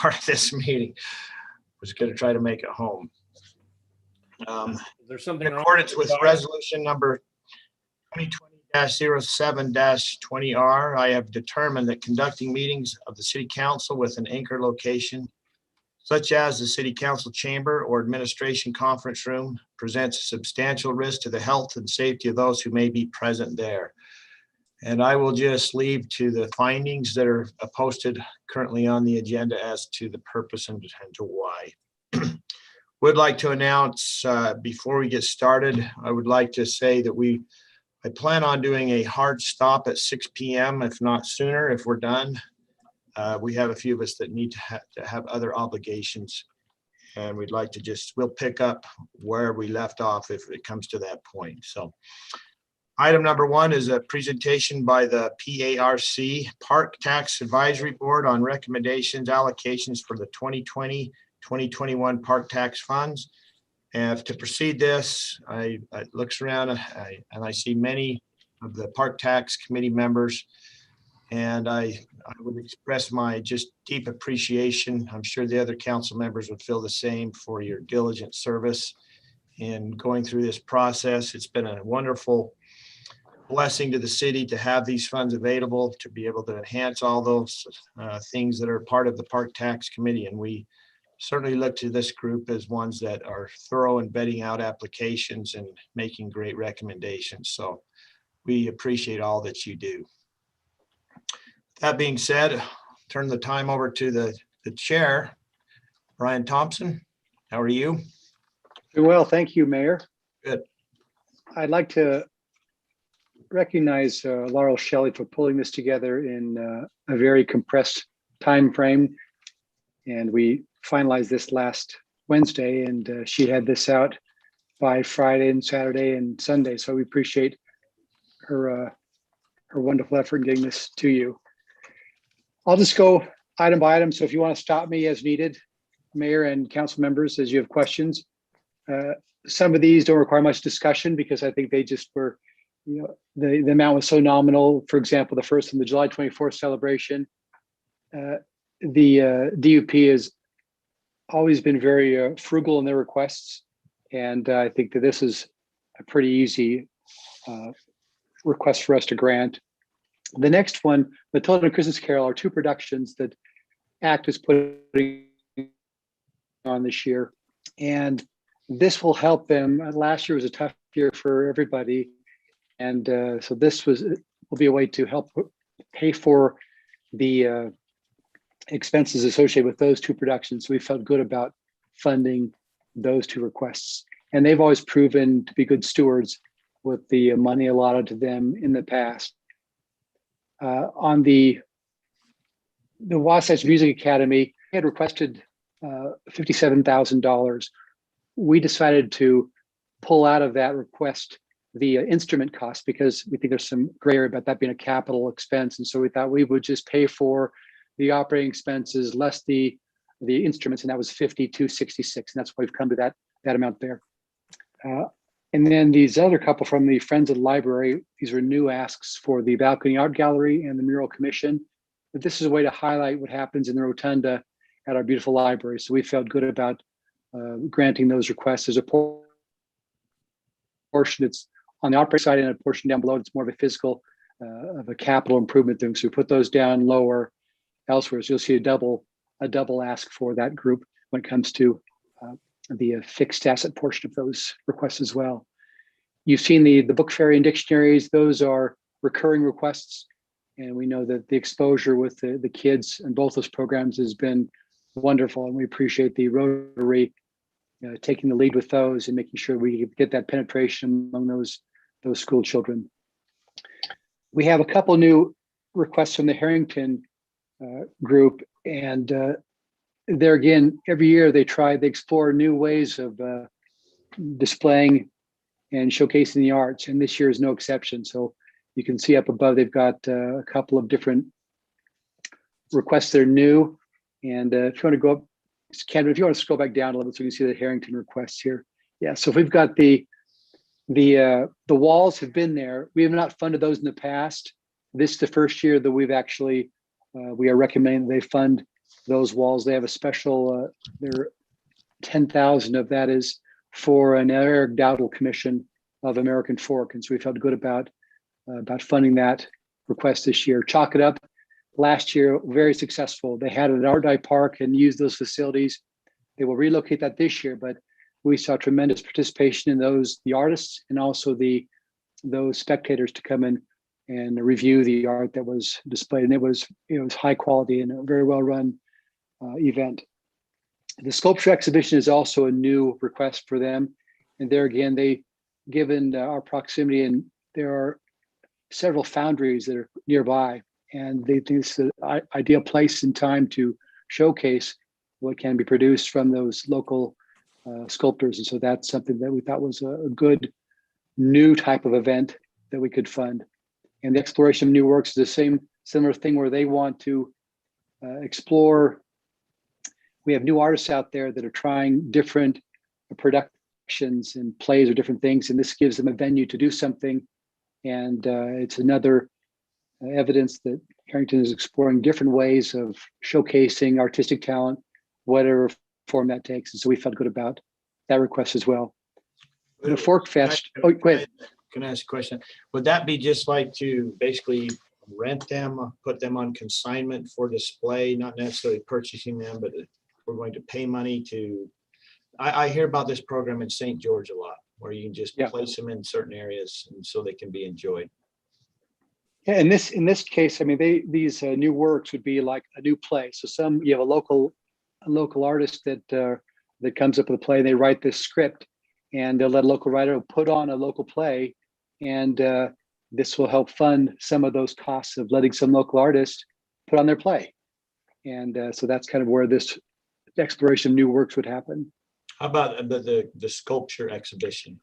part of this meeting. Was going to try to make it home. There's something in accordance with resolution number 2020-07-20R, I have determined that conducting meetings of the city council with an anchor location, such as the city council chamber or administration conference room, presents a substantial risk to the health and safety of those who may be present there. And I will just leave to the findings that are posted currently on the agenda as to the purpose and to why. Would like to announce before we get started, I would like to say that I plan on doing a hard stop at 6 p.m. if not sooner, if we're done. We have a few of us that need to have other obligations, and we'd like to we'll pick up where we left off if it comes to that point. So item number 1 is a presentation by the PARC Park Tax Advisory Board on recommendations, allocations for the 2020-2021 park tax funds. And to proceed this, I looks around and I see many of the park tax committee members, and I would express my just deep appreciation. I'm sure the other council members would feel the same for your diligent service in going through this process. It's been a wonderful blessing to the city to have these funds available to be able to enhance all those things that are part of the park tax committee. And we certainly look to this group as ones that are thorough in vetting out applications and making great recommendations. So we appreciate all that you do. That being said, turn the time over to the chair, Brian Thompson. How are you? Doing well, thank you, Mayor. Good. I'd like to recognize Laurel Shelley for pulling this together in a very compressed time frame. And we finalized this last Wednesday, and she had this out by Friday and Saturday and Sunday. So we appreciate her wonderful effort in getting this to you. I'll just go item by item. So if you want to stop me as needed, Mayor and council members, as you have questions. Some of these don't require much discussion because I think they just were, the amount was so nominal. For example, the first one, the July 24th celebration, the DUP has always been very frugal in their requests. And I think that this is a pretty easy request for us to grant. The next one, the Toledo Christmas Carol, are 2 productions that ACT is putting on this year. And this will help them. Last year was a tough year for everybody. And so this will be a way to help pay for the expenses associated with those 2 productions. So we felt good about funding those 2 requests. And they've always proven to be good stewards with the money allotted to them in the past. On the Wasatch Music Academy, we had requested $57,000. We decided to pull out of that request the instrument cost because we think there's some gray area about that being a capital expense. And so we thought we would just pay for the operating expenses less the instruments, and that was $52,666, and that's why we've come to that amount there. And then these other couple from the Friends of the Library, these are new asks for the Balcony Art Gallery and the Mural Commission. But this is a way to highlight what happens in the rotunda at our beautiful library. So we felt good about granting those requests. There's a portion that's on the operating side and a portion down below. It's more of a physical, of a capital improvement thing. So we put those down lower elsewhere. So you'll see a double ask for that group when it comes to the fixed asset portion of those requests as well. You've seen the book fairy and dictionaries. Those are recurring requests. And we know that the exposure with the kids in both those programs has been wonderful. And we appreciate the Rotary taking the lead with those and making sure we get that penetration among those school children. We have a couple new requests from the Harrington group, and there again, every year they explore new ways of displaying and showcasing the arts, and this year is no exception. So you can see up above, they've got a couple of different requests that are new. And if you want to go up, Kendra, if you want to scroll back down a little bit so you can see the Harrington requests here. Yeah, so if we've got the walls have been there. We have not funded those in the past. This is the first year that we've actually, we are recommending they fund those walls. They have a special, there 10,000 of that is for an Eric Dowdle Commission of American Fork. And so we felt good about funding that request this year. Chalk It Up, last year, very successful. They had an Art Dye Park and used those facilities. They will relocate that this year, but we saw tremendous participation in those, the artists and also those spectators to come in and review the art that was displayed. And it was high quality and a very well run event. The sculpture exhibition is also a new request for them. And there again, given our proximity, and there are several foundries that are nearby, and they think it's an ideal place and time to showcase what can be produced from those local sculptors. And so that's something that we thought was a good new type of event that we could fund. And the exploration of new works is the same similar thing where they want to explore. We have new artists out there that are trying different productions and plays or different things, and this gives them a venue to do something. And it's another evidence that Harrington is exploring different ways of showcasing artistic talent, whatever form that takes. And so we felt good about that request as well. The Fork Fest. Oh, go ahead. Can I ask a question? Would that be just like to basically rent them, put them on consignment for display, not necessarily purchasing them, but we're going to pay money to, I hear about this program in St. George a lot, where you can just place them in certain areas and so they can be enjoyed. Yeah, in this case, I mean, these new works would be like a new play. So you have a local artist that comes up with a play, and they write this script, and they'll let a local writer put on a local play, and this will help fund some of those costs of letting some local artists put on their play. And so that's kind of where this exploration of new works would happen. How about the sculpture exhibition?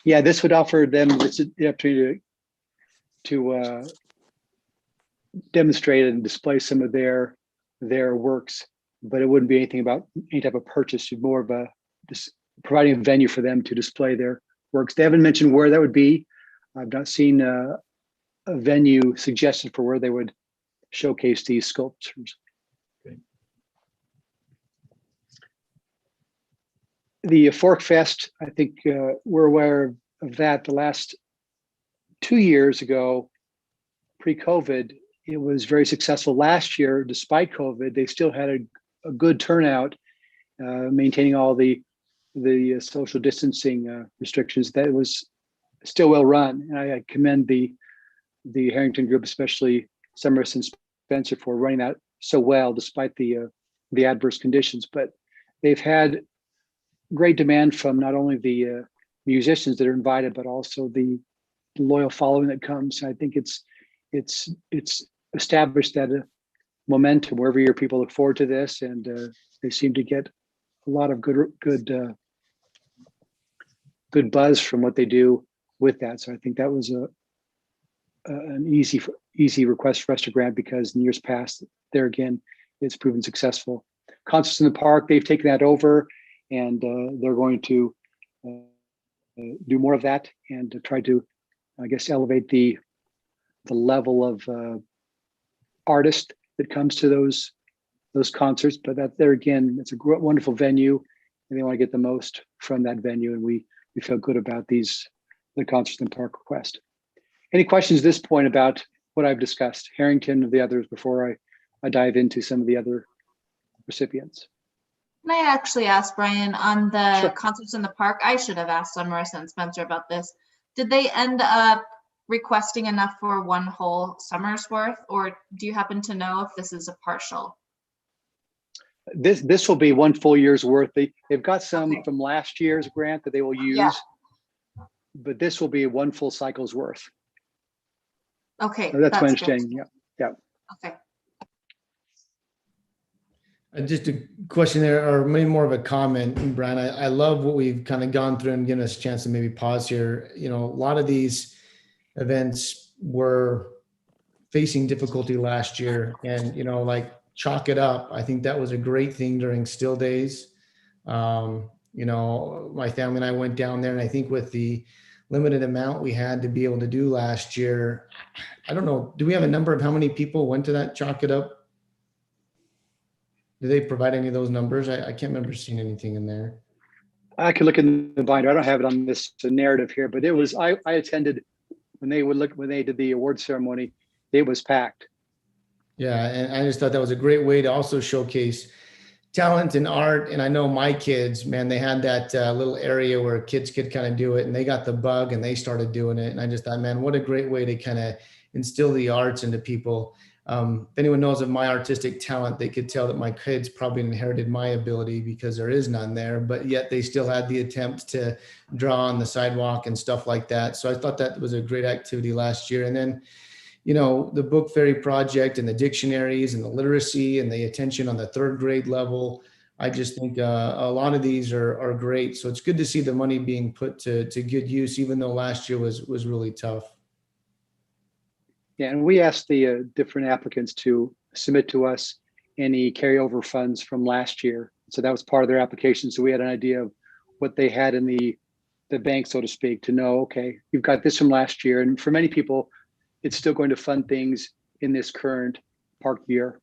Yeah, this would offer them the opportunity to demonstrate and display some of their works, but it wouldn't be anything about any type of purchase. More of just providing a venue for them to display their works. They haven't mentioned where that would be. I've not seen a venue suggested for where they would showcase these sculptures. Okay. The Fork Fest, I think we're aware of that. The last 2 years ago, pre-COVID, it was very successful. Last year, despite COVID, they still had a good turnout, maintaining all the social distancing restrictions. That was still well run. And I commend the Harrington group, especially Summers and Spencer, for running that so well despite the adverse conditions. But they've had great demand from not only the musicians that are invited, but also the loyal following that comes. I think it's established that momentum where every year people look forward to this, and they seem to get a lot of good buzz from what they do with that. So I think that was an easy request for us to grant, because in years past, there again, it's proven successful. Concerts in the Park, they've taken that over, and they're going to do more of that and to try to, I guess, elevate the level of artist that comes to those concerts. But that there again, it's a wonderful venue, and they want to get the most from that venue. And we feel good about the Concerts in the Park request. Any questions at this point about what I've discussed, Harrington or the others, before I dive into some of the other recipients? Can I actually ask Brian on the Sure. Concerts in the Park? I should have asked on Marissa and Spencer about this. Did they end up requesting enough for one whole summer's worth, or do you happen to know if this is a partial? This will be one full year's worth. They've got some from last year's grant that they will use, but this will be one full cycle's worth. Okay, So that's my good. understanding. Yeah. Okay. Just a question there, or maybe more of a comment, Brian. I love what we've kind of gone through and given us a chance to maybe pause here. You know, a lot of these events were facing difficulty last year, and, you know, like Chalk It Up, I think that was a great thing during still days. You know, my family and I went down there, and I think with the limited amount we had to be able to do last year, I don't know, do we have a number of how many people went to that Chalk It Up? Do they provide any of those numbers? I can't remember seeing anything in there. I could look in the binder. I don't have it on this narrative here, but it was, I attended when they did the award ceremony, it was packed. Yeah, and I just thought that was a great way to also showcase talent and art. And I know my kids, man, they had that little area where kids could kind of do it, and they got the bug and they started doing it. And I just thought, man, what a great way to kind of instill the arts into people. If anyone knows of my artistic talent, they could tell that my kids probably inherited my ability because there is none there, but yet they still had the attempt to draw on the sidewalk and stuff like that. So I thought that was a great activity last year. And then, you know, the book fairy project and the dictionaries and the literacy and the attention on the third grade level. I just think a lot of these are great. So it's good to see the money being put to good use, even though last year was really tough. Yeah, and we asked the different applicants to submit to us any carryover funds from last year. So that was part of their application. So we had an idea of what they had in the bank, so to speak, to know, okay, you've got this from last year. And for many people, it's still going to fund things in this current park year.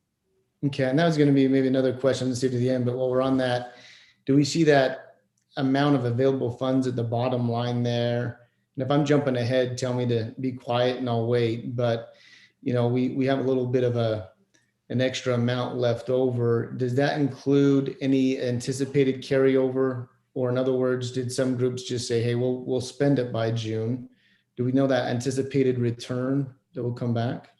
Okay, and that was going to be maybe another question, let's see to the end, but while we're on that, do we see that amount of available funds at the bottom line there? And if I'm jumping ahead, tell me to be quiet and I'll wait. But, you know, we have a little bit of an extra amount left over. Does that include any anticipated carryover? Or in other words, did some groups just say, hey, we'll spend it by June? Do we know that anticipated return that will come back?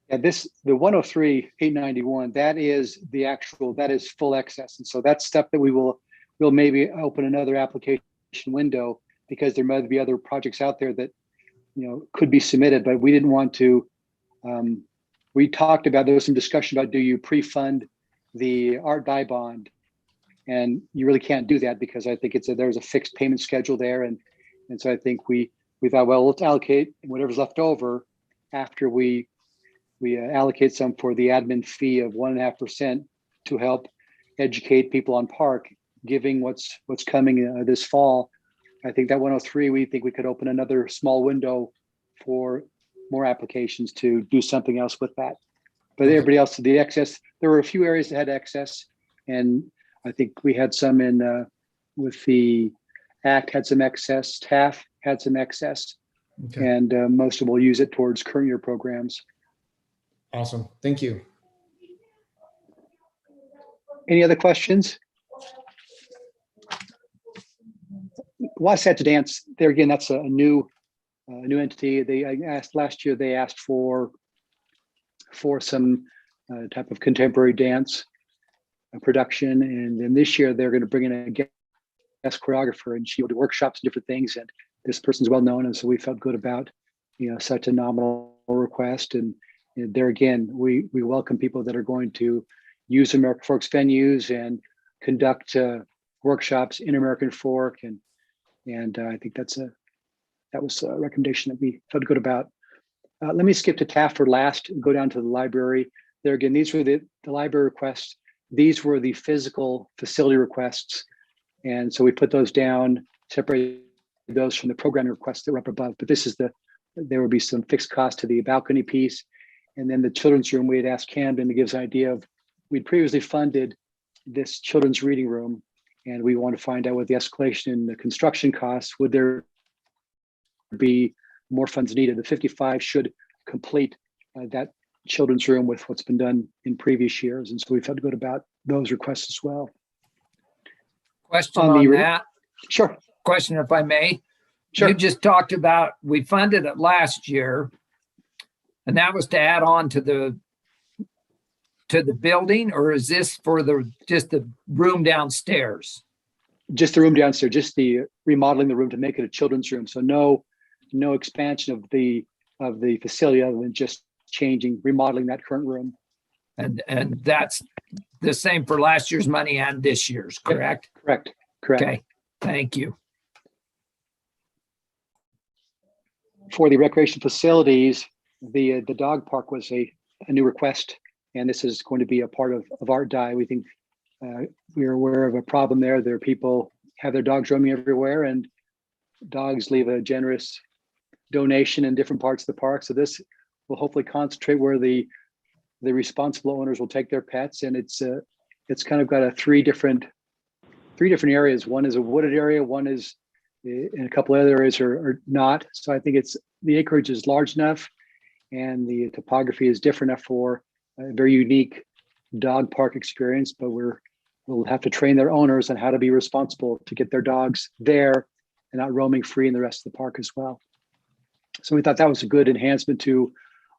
Yeah, the 103,891, that is full excess. And so that's stuff that we'll maybe open another application window, because there might be other projects out there that, you know, could be submitted, but we didn't want to. We talked about, there was some discussion about, do you pre-fund the art die bond? And you really can't do that, because I think there's a fixed payment schedule there. And so I think we thought, well, let's allocate whatever's left over after we allocate some for the admin fee of 1.5% to help educate people on park, giving what's coming this fall. I think that 103, we think we could open another small window for more applications to do something else with that. But everybody else, the excess, there were a few areas that had excess, and I think we had some with the ACT had some excess, TAF had some excess, okay. And most of them will use it towards current year programs. Awesome, thank you. Any other questions? Wasatch Dance, there again, that's a new entity. Last year they asked for some type of contemporary dance production, and then this year they're going to bring in a guest choreographer, and she will do workshops and different things. And this person's well known, and so we felt good about, you know, such a nominal request. And there again, we welcome people that are going to use American Fork's venues and conduct workshops in American Fork, and I think that was a recommendation that we felt good about. Let me skip to TAF for last and go down to the library. There again, these were the library requests. These were the physical facility requests. And so we put those down, separated those from the programming requests that were up above. But there would be some fixed cost to the balcony piece. And then the children's room, we had asked Camden to give us an idea of, we'd previously funded this children's reading room, and we want to find out what the escalation in the construction costs, would there be more funds needed? The 55 should complete that children's room with what's been done in previous years. And so we felt good about those requests as well. Question on that. Sure. Question, if I may. Sure. You just talked about, we funded it last year, and that was to add on to the building, or is this for just the room downstairs? Just the room downstairs, just the remodeling the room to make it a children's room. So no expansion of the facility other than just remodeling that current room. And that's the same for last year's money and this year's, correct? Correct. Okay, thank you. For the recreation facilities, the dog park was a new request, and this is going to be a part of Art Die. We think we are aware of a problem there. There are people have their dogs roaming everywhere, and dogs leave a generous donation in different parts of the park. So this will hopefully concentrate where the responsible owners will take their pets, and it's it's kind of got three different areas. One is a wooded area, one is, and a couple other areas are not. So I think the acreage is large enough and the topography is different enough for a very unique dog park experience, but we'll have to train their owners on how to be responsible to get their dogs there and not roaming free in the rest of the park as well. So we thought that was a good enhancement to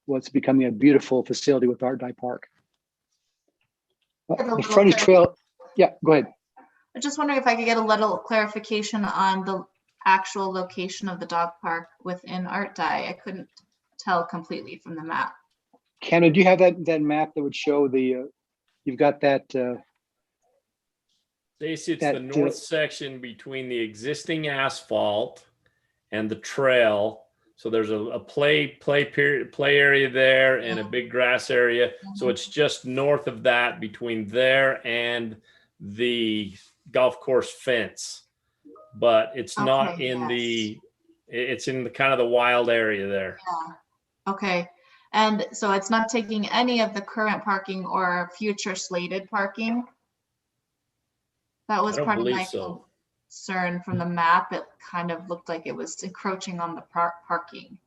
what's becoming a beautiful facility with Art Dye Park. The frontage trail, yeah, go ahead. I'm just wondering if I could get a little clarification on the actual location of the dog park within Art Dye. I couldn't tell completely from the map. Cameron, do you have that map that would show you've got that, Stacy, it's that, the north section between the existing asphalt and the trail. So there's a play area there and a big grass area. So it's just north of that between there and the golf course fence. But it's not Okay, in yes. it's in the kind of the wild area there. Yeah. Okay. And so it's not taking any of the current parking or future slated parking? That was I don't part of believe my so. concern from the map. It kind of looked like it was encroaching on the parking.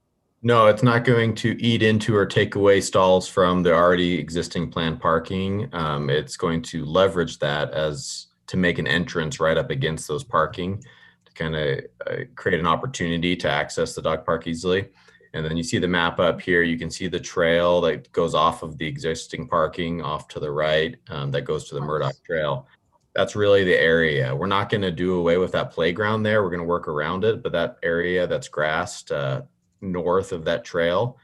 No, it's not going to eat into or take away stalls from the already existing planned parking. It's going to leverage that as to make an entrance right up against those parking to kind of create an opportunity to access the dog park easily. And then you see the map up here. You can see the trail that goes off of the existing parking off to the right that goes to the Murdoch Trail. That's really the area. We're not going to do away with that playground there. We're going to work around it, but that area that's grassed north of that trail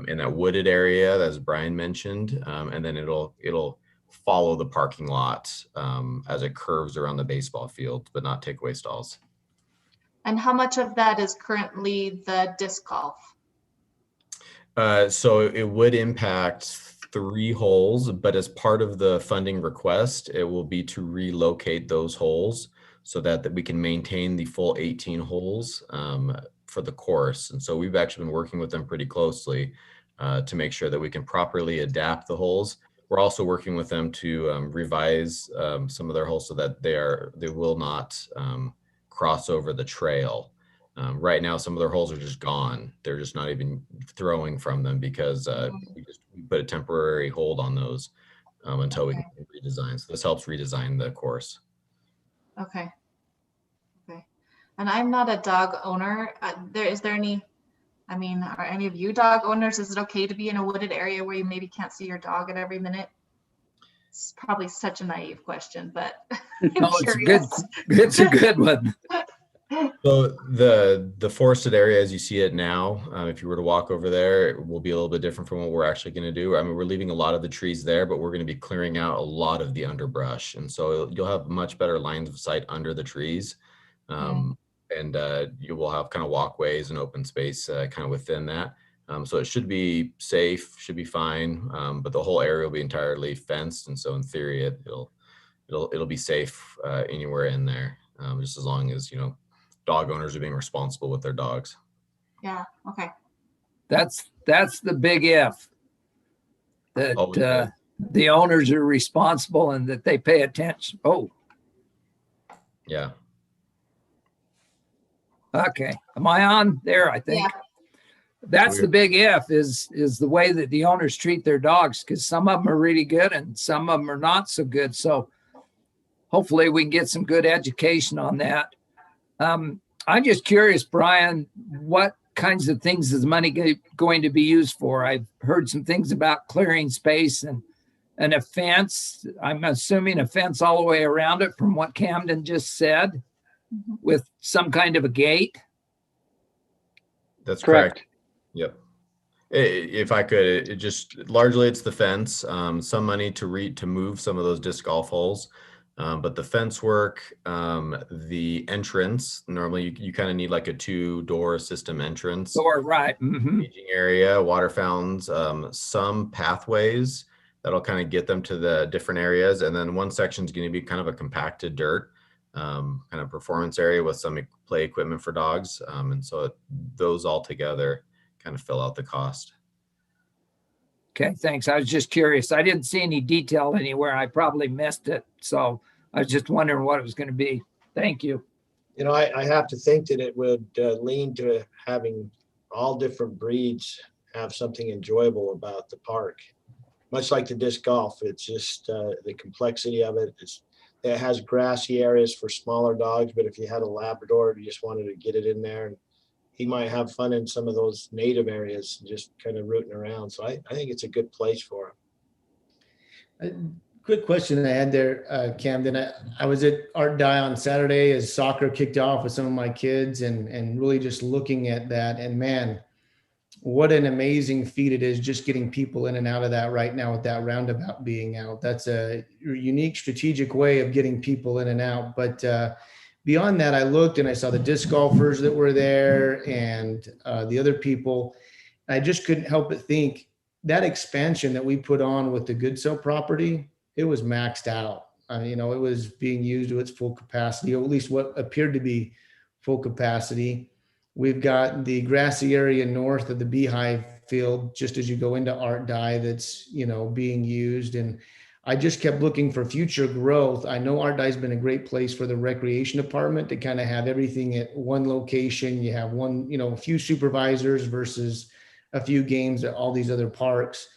in that wooded area, as Brian mentioned, and then it'll follow the parking lot as it curves around the baseball field, but not take away stalls. And how much of that is currently the disc golf? So it would impact 3 holes, but as part of the funding request, it will be to relocate those holes so that we can maintain the full 18 holes for the course. And so we've actually been working with them pretty closely to make sure that we can properly adapt the holes. We're also working with them to revise some of their holes so that they will not cross over the trail. Right now, some of their holes are just gone. They're just not even throwing from them because we put a temporary hold on those until we can redesign. So this helps redesign the course. Okay. Okay. And I'm not a dog owner. Is there any, I mean, are any of you dog owners? Is it okay to be in a wooded area where you maybe can't see your dog at every minute? It's probably such a naive question, but I'm No, curious. it's a good one. So the forested area as you see it now, if you were to walk over there, it will be a little bit different from what we're actually going to do. I mean, we're leaving a lot of the trees there, but we're going to be clearing out a lot of the underbrush. And so you'll have much better lines of sight under the trees. And you will have kind of walkways and open space kind of within that. So it should be safe, should be fine. But the whole area will be entirely fenced. And so in theory, it'll be safe anywhere in there, just as long as, dog owners are being responsible with their dogs. Yeah. Okay. That's the big if. That Oh, yeah. the owners are responsible and that they pay attention. Oh, Yeah. okay. Am I on there? I think. Yeah. That's the big if is the way that the owners treat their dogs, because some of them are really good and some of them are not so good. So hopefully we can get some good education on that. I'm just curious, Brian, what kinds of things is money going to be used for? I've heard some things about clearing space and a fence. I'm assuming a fence all the way around it from what Camden just said, with some kind of a gate. That's correct. Yep. If I could, it just largely it's the fence, some money to move some of those disc golf holes. But the fence work, the entrance, normally you kind of need like a 2-door system entrance. Door, right. Staging area, water fountains, some pathways that'll kind of get them to the different areas. And then one section is going to be kind of a compacted dirt kind of performance area with some play equipment for dogs. And so those all together kind of fill out the cost. Okay, thanks. I was just curious. I didn't see any detail anywhere. I probably missed it. So I was just wondering what it was going to be. Thank you. You know, I have to think that it would lean to having all different breeds have something enjoyable about the park. Much like the disc golf, it's just the complexity of it. It has grassy areas for smaller dogs, but if you had a Labrador, you just wanted to get it in there, and he might have fun in some of those native areas, just kind of rooting around. So I think it's a good place for him. Quick question I had there, Camden. I was at Art Die on Saturday as soccer kicked off with some of my kids and really just looking at that. And man, what an amazing feat it is just getting people in and out of that right now with that roundabout being out. That's a unique strategic way of getting people in and out. But beyond that, I looked and I saw the disc golfers that were there and the other people. I just couldn't help but think that expansion that we put on with the Goodsoe property, it was maxed out. You know, it was being used to its full capacity, or at least what appeared to be full capacity. We've got the grassy area north of the Beehive field, just as you go into Art Die, that's, you know, being used. And I just kept looking for future growth. I know Art Die has been a great place for the recreation department to kind of have everything at one location. You have one, you know, a few supervisors versus a few games at all these other parks.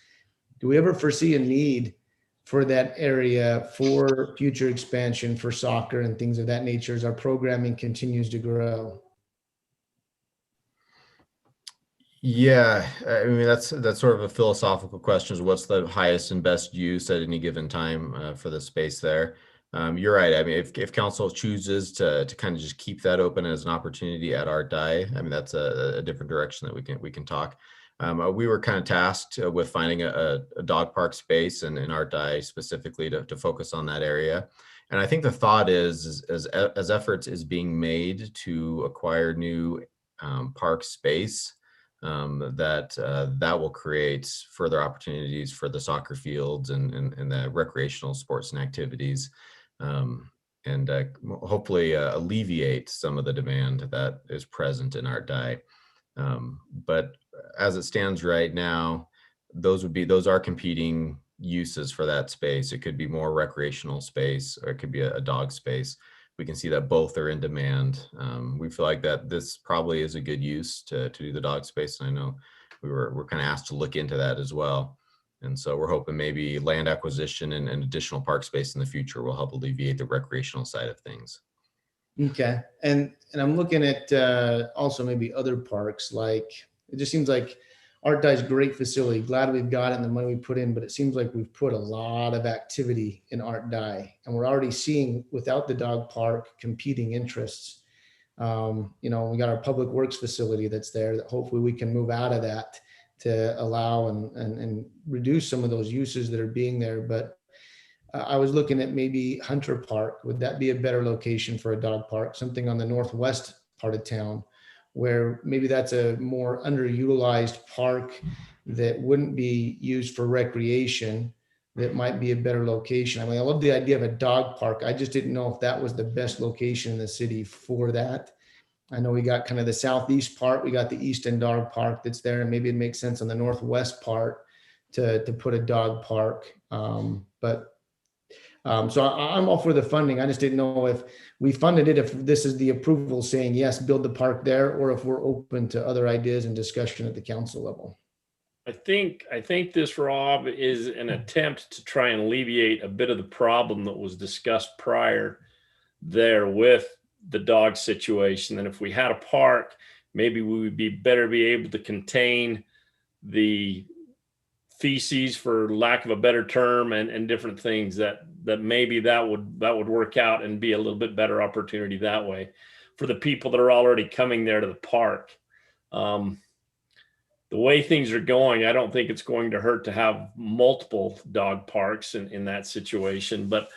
Do we ever foresee a need for that area for future expansion for soccer and things of that nature as our programming continues to grow? Yeah, I mean, that's sort of a philosophical question, is what's the highest and best use at any given time for the space there. You're right. I mean, if council chooses to kind of just keep that open as an opportunity at Art Die, I mean, that's a different direction that we can talk. We were kind of tasked with finding a dog park space and in Art Die specifically to focus on that area. And I think the thought is as efforts is being made to acquire new park space, that will create further opportunities for the soccer fields and the recreational sports and activities, and hopefully alleviate some of the demand that is present in Art Die. But as it stands right now, those are competing uses for that space. It could be more recreational space, or it could be a dog space. We can see that both are in demand. We feel like that this probably is a good use to do the dog space. And I know we're kind of asked to look into that as well. And so we're hoping maybe land acquisition and additional park space in the future will help alleviate the recreational side of things. Okay. And I'm looking at also maybe other parks, like it just seems like Art Die's a great facility. Glad we've got it and the money we put in, but it seems like we've put a lot of activity in Art Die, and we're already seeing, without the dog park, competing interests. You know, we got our public works facility that's there that hopefully we can move out of that to allow and reduce some of those uses that are being there. But I was looking at maybe Hunter Park. Would that be a better location for a dog park? Something on the northwest part of town, where maybe that's a more underutilized park that wouldn't be used for recreation, that might be a better location. I mean, I love the idea of a dog park. I just didn't know if that was the best location in the city for that. I know we got kind of the southeast part, we got the east end dog park that's there, and maybe it makes sense on the northwest part to put a dog park. So I'm all for the funding. I just didn't know if we funded it, if this is the approval saying, yes, build the park there, or if we're open to other ideas and discussion at the council level. I think this, Rob, is an attempt to try and alleviate a bit of the problem that was discussed prior there with the dog situation. And if we had a park, maybe we would be able to contain the feces, for lack of a better term, and different things that maybe that would work out and be a little bit better opportunity that way for the people that are already coming there to the park. The way things are going, I don't think it's going to hurt to have multiple dog parks in that situation. But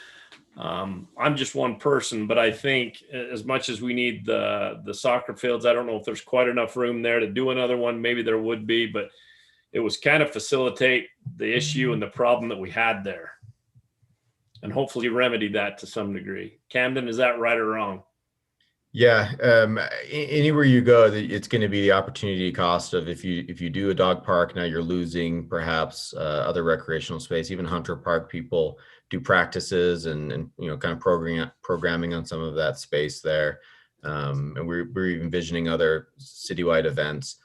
I'm just one person, but I think as much as we need the soccer fields, I don't know if there's quite enough room there to do another one. Maybe there would be, but it was kind of facilitate the issue and the problem that we had there, and hopefully remedy that to some degree. Camden, is that right or wrong? Yeah, anywhere you go, it's going to be the opportunity cost of if you do a dog park, now you're losing perhaps other recreational space. Even Hunter Park people do practices and kind of programming on some of that space there. And we're even envisioning other citywide events.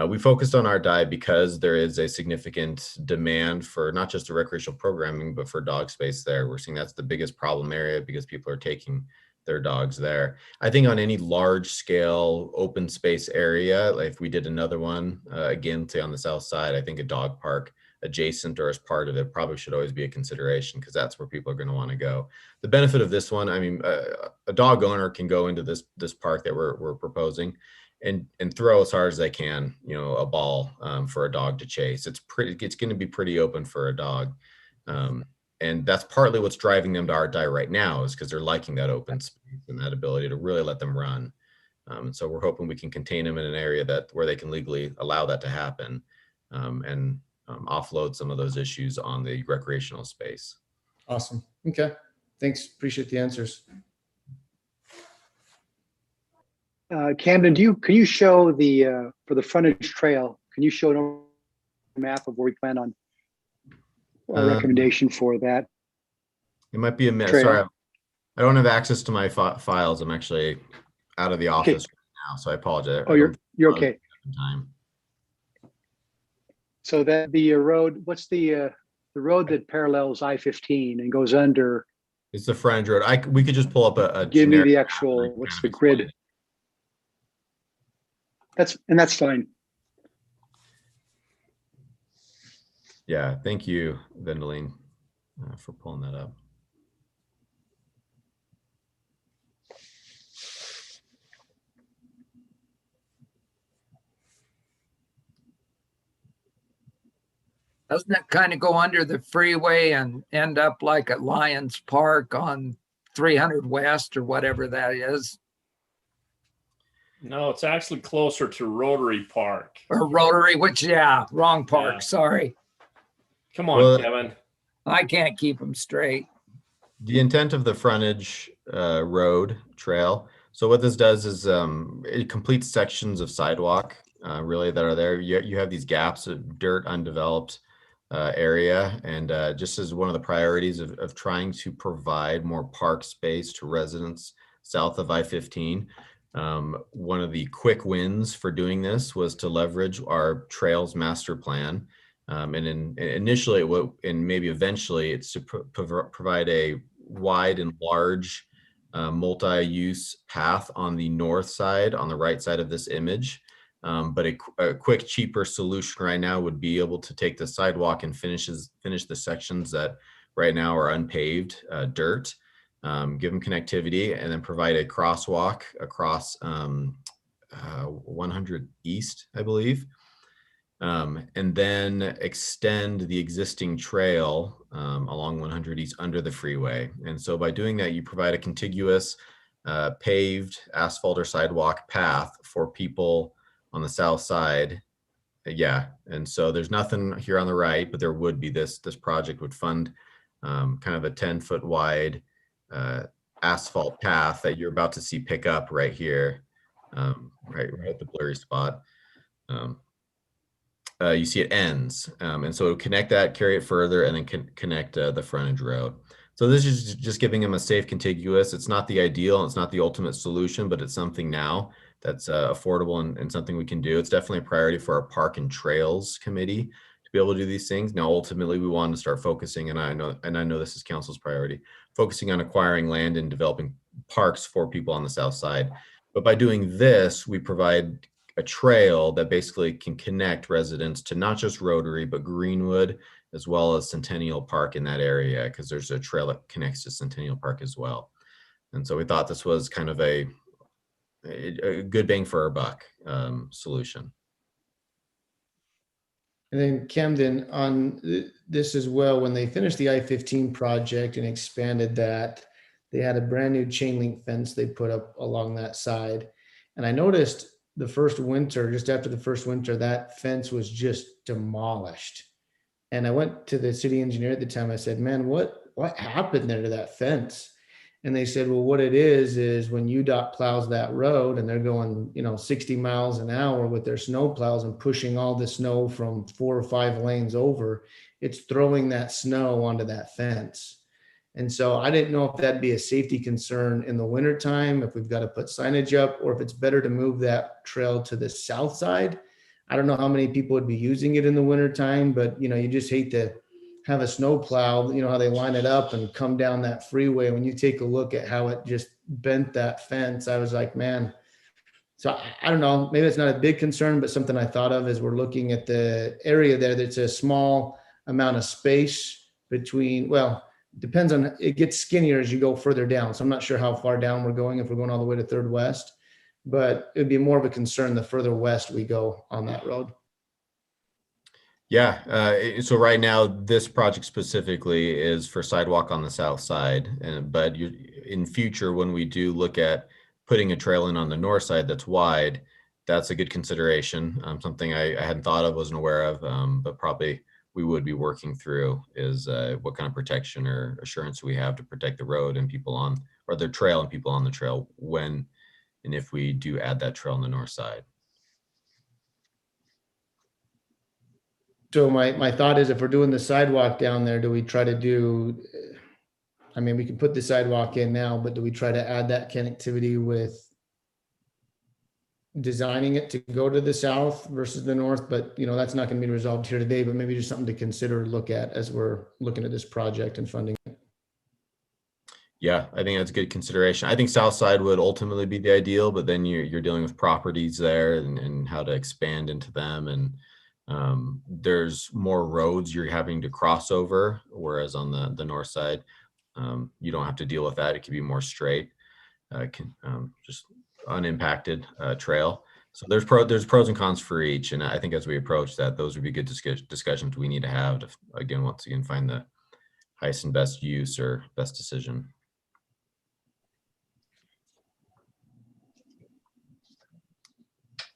We focused on our dive because there is a significant demand for not just the recreational programming, but for dog space there. We're seeing that's the biggest problem area because people are taking their dogs there. I think on any large scale open space area, like if we did another one, again, say on the south side, I think a dog park adjacent or as part of it probably should always be a consideration because that's where people are going to want to go. The benefit of this one, I mean, a dog owner can go into this park that we're proposing and throw as hard as they can, a ball for a dog to chase. It's going to be pretty open for a dog. And that's partly what's driving them to Art Dive right now is because they're liking that open space and that ability to really let them run. And so we're hoping we can contain them in an area where they can legally allow that to happen and offload some of those issues on the recreational space. Awesome. Okay. Thanks. Appreciate the answers. Camden, can you show for the frontage trail, can you show a map of where we plan on our recommendation for that? It might be a miss. Trail. Sorry, I don't have access to my files. I'm actually out of the office right now, so I apologize. Oh, you're okay. Time. So that the road, what's the road that parallels I-15 and goes under? It's the frontage road. We could just pull up a Give me generic the map actual, and what's kind the of explain grid? it. That's fine. Yeah, thank you, Vendaline, for pulling that up. Doesn't that kind of go under the freeway and end up like at Lions Park on 300 West or whatever that is? No, it's actually closer to Rotary Park. Or Rotary, wrong park. Yeah. Sorry. Come on, Well, Kevin. I can't keep them straight. The intent of the frontage road trail. So what this does is it completes sections of sidewalk really that are there. You have these gaps of dirt, undeveloped area. And just as one of the priorities of trying to provide more park space to residents south of I-15, one of the quick wins for doing this was to leverage our trails master plan. Initially, and maybe eventually, it's to provide a wide and large multi-use path on the north side, on the right side of this image. But a quick, cheaper solution right now would be able to take the sidewalk and finish the sections that right now are unpaved dirt, give them connectivity, and then provide a crosswalk across 100 East, I believe. And then extend the existing trail along 100 East under the freeway. And so by doing that, you provide a contiguous paved asphalt or sidewalk path for people on the south side. Yeah, and so there's nothing here on the right, but there would be this project would fund kind of a 10-foot wide asphalt path that you're about to see pick up right here, right at the blurry spot. You see it ends. And so connect that, carry it further, and then connect the frontage road. So this is just giving them a safe contiguous. It's not the ideal, it's not the ultimate solution, but it's something now that's affordable and something we can do. It's definitely a priority for our Park and Trails Committee to be able to do these things. Now, ultimately, we want to start focusing, and I know this is council's priority, focusing on acquiring land and developing parks for people on the south side. But by doing this, we provide a trail that basically can connect residents to not just Rotary, but Greenwood, as well as Centennial Park in that area, because there's a trail that connects to Centennial Park as well. And so we thought this was kind of a good bang for our buck solution. And then Camden, on this as well, when they finished the I-15 project and expanded that, they had a brand new chain link fence they put up along that side. And I noticed the first winter, just after the first winter, that fence was just demolished. And I went to the city engineer at the time. I said, man, what happened there to that fence? And they said, well, what it is when UDOT plows that road and they're going, 60 miles an hour with their snow plows and pushing all the snow from 4 or 5 lanes over, it's throwing that snow onto that fence. And so I didn't know if that'd be a safety concern in the wintertime, if we've got to put signage up, or if it's better to move that trail to the south side. I don't know how many people would be using it in the wintertime, but you just hate to have a snow plow, how they line it up and come down that freeway. When you take a look at how it just bent that fence, I was like, man. So I don't know, maybe it's not a big concern, but something I thought of as we're looking at the area there, that's a small amount of space between, well, depends on, it gets skinnier as you go further down. So I'm not sure how far down we're going, if we're going all the way to Third West, but it'd be more of a concern the further west we go on that road. Yeah, so right now, this project specifically is for sidewalk on the south side, but in future, when we do look at putting a trail in on the north side that's wide, that's a good consideration. Something I hadn't thought of, wasn't aware of, but probably we would be working through is what kind of protection or assurance we have to protect the road and people on, or the trail and people on the trail when and if we do add that trail on the north side. So my thought is, if we're doing the sidewalk down there, do we try to do, I mean, we can put the sidewalk in now, but do we try to add that connectivity with designing it to go to the south versus the north? But that's not going to be resolved here today, but maybe just something to consider, look at as we're looking at this project and funding it. Yeah, I think that's a good consideration. I think south side would ultimately be the ideal, but then you're dealing with properties there and how to expand into them, and there's more roads you're having to cross over, whereas on the north side, you don't have to deal with that. It can be more straight, just unimpacted trail. So there's pros and cons for each, and I think as we approach that, those would be good discussions we need to have to, once again, find the highest and best use or best decision.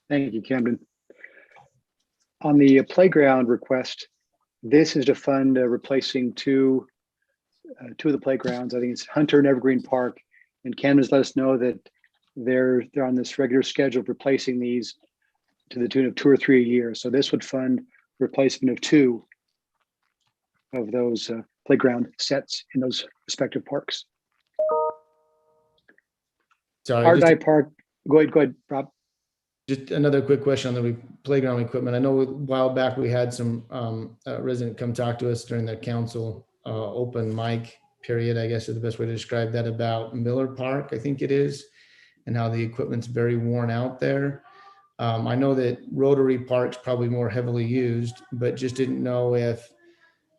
Thank you, Camden. On the playground request, this is to fund replacing two of the playgrounds. I think it's Hunter and Evergreen Park, and Camden's let us know that they're on this regular schedule of replacing these to the tune of 2 or 3 a year. So this would fund replacement of 2 of those playground sets in those respective parks. Sorry, Ardeye Park. Go ahead, Rob. Just another quick question on the playground equipment. I know a while back we had some resident come talk to us during the council open mic period, I guess is the best way to describe that, about Miller Park, I think it is, and how the equipment's very worn out there. I know that Rotary Park's probably more heavily used, but just didn't know if,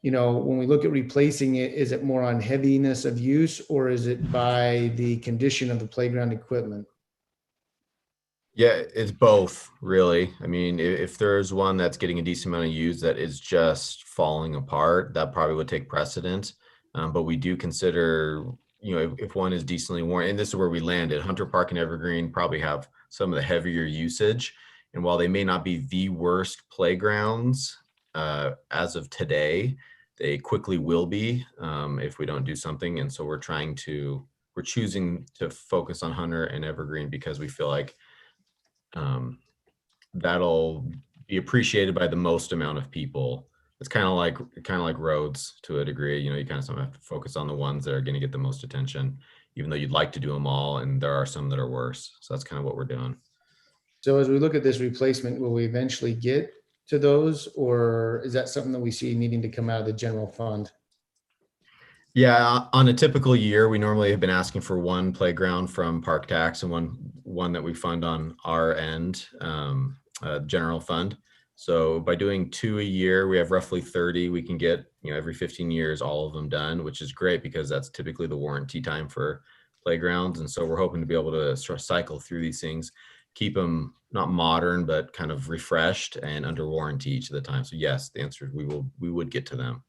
when we look at replacing it, is it more on heaviness of use, or is it by the condition of the playground equipment? Yeah, it's both, really. I mean, if there's one that's getting a decent amount of use that is just falling apart, that probably would take precedence. But we do consider, if one is decently worn, and this is where we landed, Hunter Park and Evergreen probably have some of the heavier usage. And while they may not be the worst playgrounds as of today, they quickly will be if we don't do something. And so we're choosing to focus on Hunter and Evergreen because we feel like that'll be appreciated by the most amount of people. It's kind of like roads to a degree. You kind of have to focus on the ones that are going to get the most attention, even though you'd like to do them all, and there are some that are worse. So that's kind of what we're doing. So as we look at this replacement, will we eventually get to those, or is that something that we see needing to come out of the general fund? Yeah, on a typical year, we normally have been asking for 1 playground from park tax and one that we fund on our end, general fund. So by doing 2 a year, we have roughly 30. We can get, every 15 years, all of them done, which is great because that's typically the warranty time for playgrounds. And so we're hoping to be able to sort of cycle through these things, keep them not modern, but kind of refreshed and under warranty each of the time. So yes, the answer is we would get to them.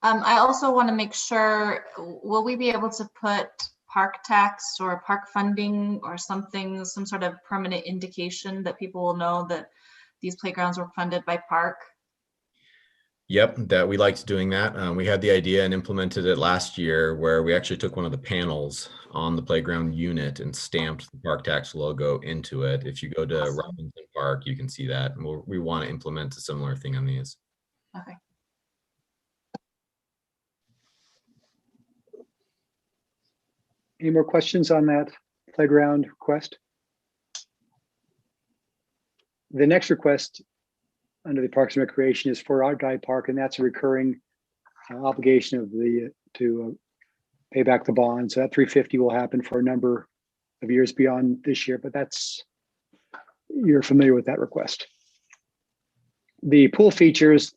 I also want to make sure, will we be able to put park tax or park funding or something, some sort of permanent indication that people will know that these playgrounds were funded by park? Yep, that we liked doing that. We had the idea and implemented it last year where we actually took one of the panels on the playground unit and stamped the park tax logo into it. If you go to Awesome. Robinson Park, you can see that. And we want to implement a similar thing on these. Okay. Any more questions on that playground request? The next request under the Parks and Recreation is for Art Guy Park, and that's a recurring obligation of to pay back the bond. So that 350 will happen for a number of years beyond this year, but you're familiar with that request. The pool features,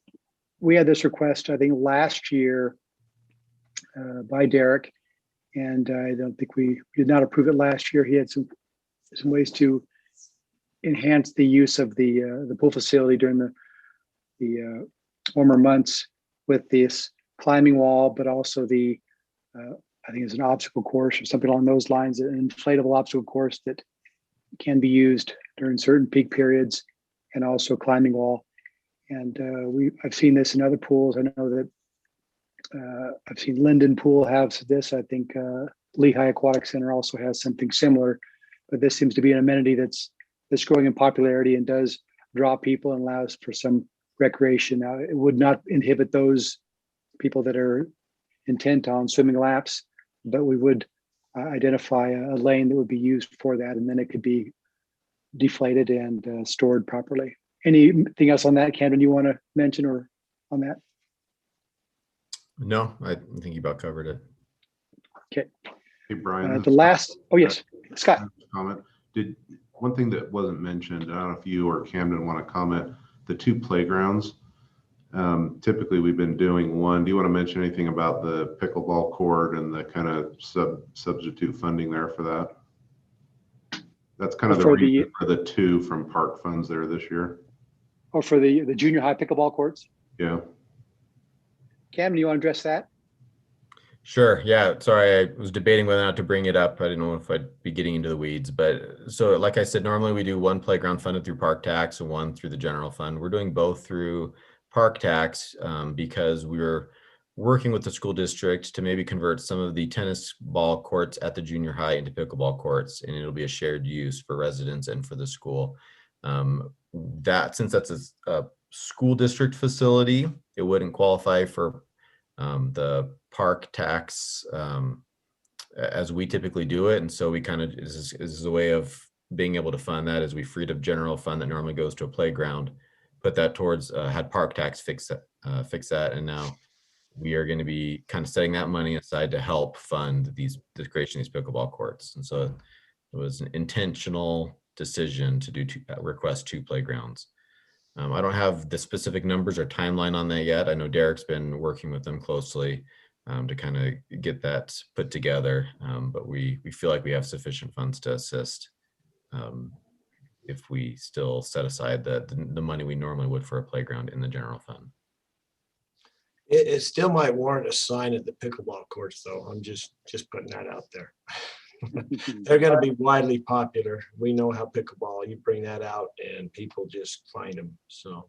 we had this request, I think, last year by Derek, and I don't think we did not approve it last year. He had some ways to enhance the use of the pool facility during the warmer months with this climbing wall, but also I think it's an obstacle course or something along those lines, an inflatable obstacle course that can be used during certain peak periods, and also climbing wall. And I've seen this in other pools. I know that I've seen Linden Pool have this. I think Lehigh Aquatic Center also has something similar, but this seems to be an amenity that's growing in popularity and does draw people and allows for some recreation. Now, it would not inhibit those people that are intent on swimming laps, but we would identify a lane that would be used for that, and then it could be deflated and stored properly. Anything else on that, Camden, you want to mention or on that? No, I think you about covered it. Okay. Hey, Brian. The last, oh yes, Scott. Comment. One thing that wasn't mentioned, I don't know if you or Camden want to comment, the two playgrounds. Typically we've been doing one. Do you want to mention anything about the pickleball court and the kind of substitute funding there for that? That's kind of the reason for the two from park funds there this year. Oh, for the junior high pickleball courts? Yeah. Cam, do you want to address that? Sure. Yeah. Sorry, I was debating whether or not to bring it up. I didn't know if I'd be getting into the weeds, but so like I said, normally we do one playground funded through park tax and one through the general fund. We're doing both through park tax because we were working with the school district to maybe convert some of the tennis ball courts at the junior high into pickleball courts, and it'll be a shared use for residents and for the school. Since that's a school district facility, it wouldn't qualify for the park tax as we typically do it. And so we kind of, this is a way of being able to fund that, as we freed up general fund that normally goes to a playground, put that towards, had park tax fix that. And now we are going to be kind of setting that money aside to help fund the creation of these pickleball courts. And so it was an intentional decision to request two playgrounds. I don't have the specific numbers or timeline on that yet. I know Derek's been working with them closely to kind of get that put together, but we feel like we have sufficient funds to assist if we still set aside the money we normally would for a playground in the general fund. It still might warrant a sign at the pickleball courts, though. I'm just putting that out there. They're going to be widely popular. We know how pickleball, you bring that out and people just find them. So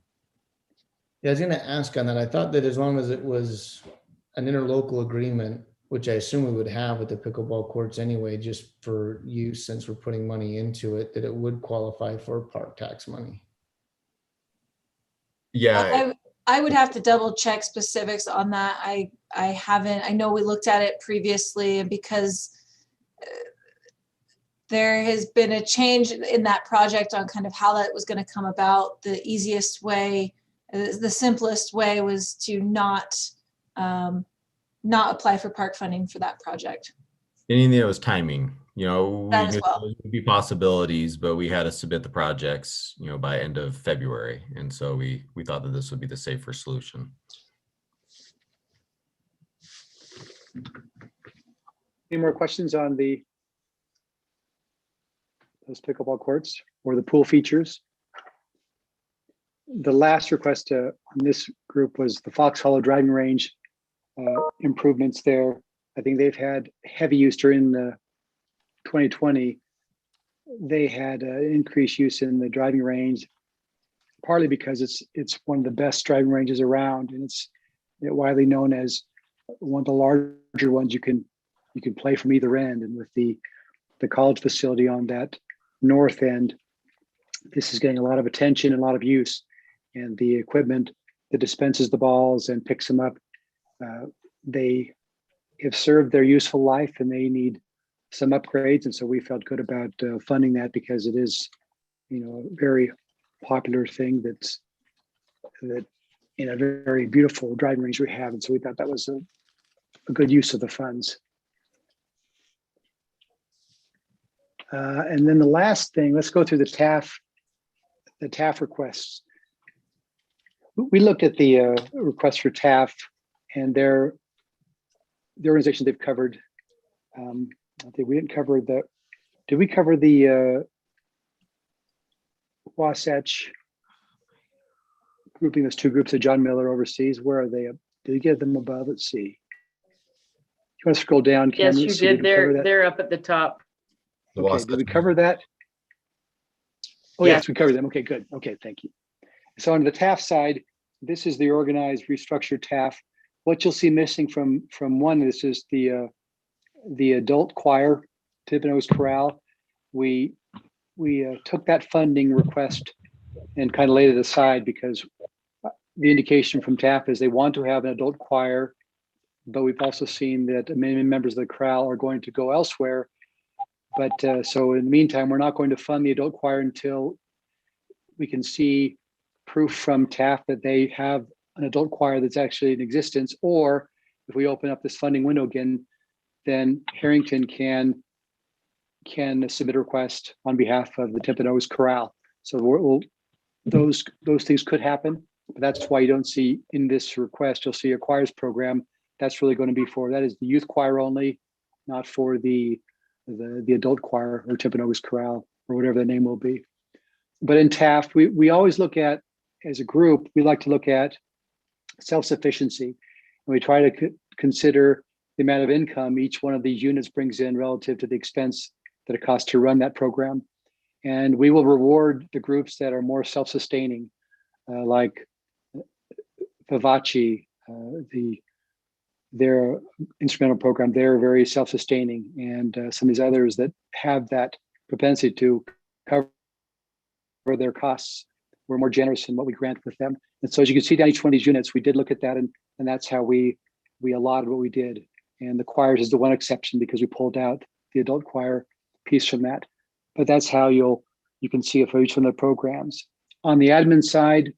Yeah, I was going to ask on that. I thought that as long as it was an interlocal agreement, which I assume we would have with the pickleball courts anyway, just for use since we're putting money into it, that it would qualify for park tax money. Yeah. I would have to double check specifics on that. I haven't, I know we looked at it previously, and because there has been a change in that project on kind of how that was going to come about. The easiest way, the simplest way was to not apply for park funding for that project. And it was timing, we knew That as well. there would be possibilities, but we had to submit the projects, by end of February. And so we thought that this would be the safer solution. Any more questions on those pickleball courts or the pool features? The last request on this group was the Fox Hollow driving range improvements there. I think they've had heavy use during 2020. They had increased use in the driving range. partly because it's one of the best driving ranges around, and it's widely known as one of the larger ones you can play from either end. And with the college facility on that north end, this is getting a lot of attention and a lot of use. And the equipment that dispenses the balls and picks them up, they have served their useful life and they need some upgrades. And so we felt good about funding that, because it is, a very popular thing that in a very beautiful driving range we have. And so we thought that was a good use of the funds. And then the last thing, let's go through the TAF requests. We looked at the request for TAF and the organization they've covered. I think we didn't cover did we cover the Wasatch grouping, those two groups that John Miller oversees? Where are they? Did we get them above? Let's see. You want to scroll down? Yes, Cameron, you so we did. can cover that? They're up at the top. Okay, did we cover that? Oh, yes, we covered them. Okay, good. Okay, thank you. So on the TAF side, this is the organized, restructured TAF. What you'll see missing from one, this is the adult choir, Tippino's Chorale. We took that funding request and kind of laid it aside, because the indication from TAF is they want to have an adult choir, but we've also seen that many members of the chorale are going to go elsewhere. But so in the meantime, we're not going to fund the adult choir until we can see proof from TAF that they have an adult choir that's actually in existence. Or if we open up this funding window again, then Harrington can submit a request on behalf of the Timpano's Chorale. So those things could happen, but that's why you don't see in this request, you'll see a choirs program. That's really going to be that is the youth choir only, not for the adult choir or Timpano's Chorale or whatever the name will be. But in TAF, we always look at, as a group, we like to look at self-sufficiency. And we try to consider the amount of income each one of these units brings in relative to the expense that it costs to run that program. And we will reward the groups that are more self-sustaining, like Vivace, their instrumental program. They're very self-sustaining, and some of these others that have that propensity to cover their costs, we're more generous in what we grant with them. And so as you can see down each one of these units, we did look at that, and that's how we allotted what we did. And the choirs is the one exception, because we pulled out the adult choir piece from that. But that's how you can see it for each one of the programs. On the admin side,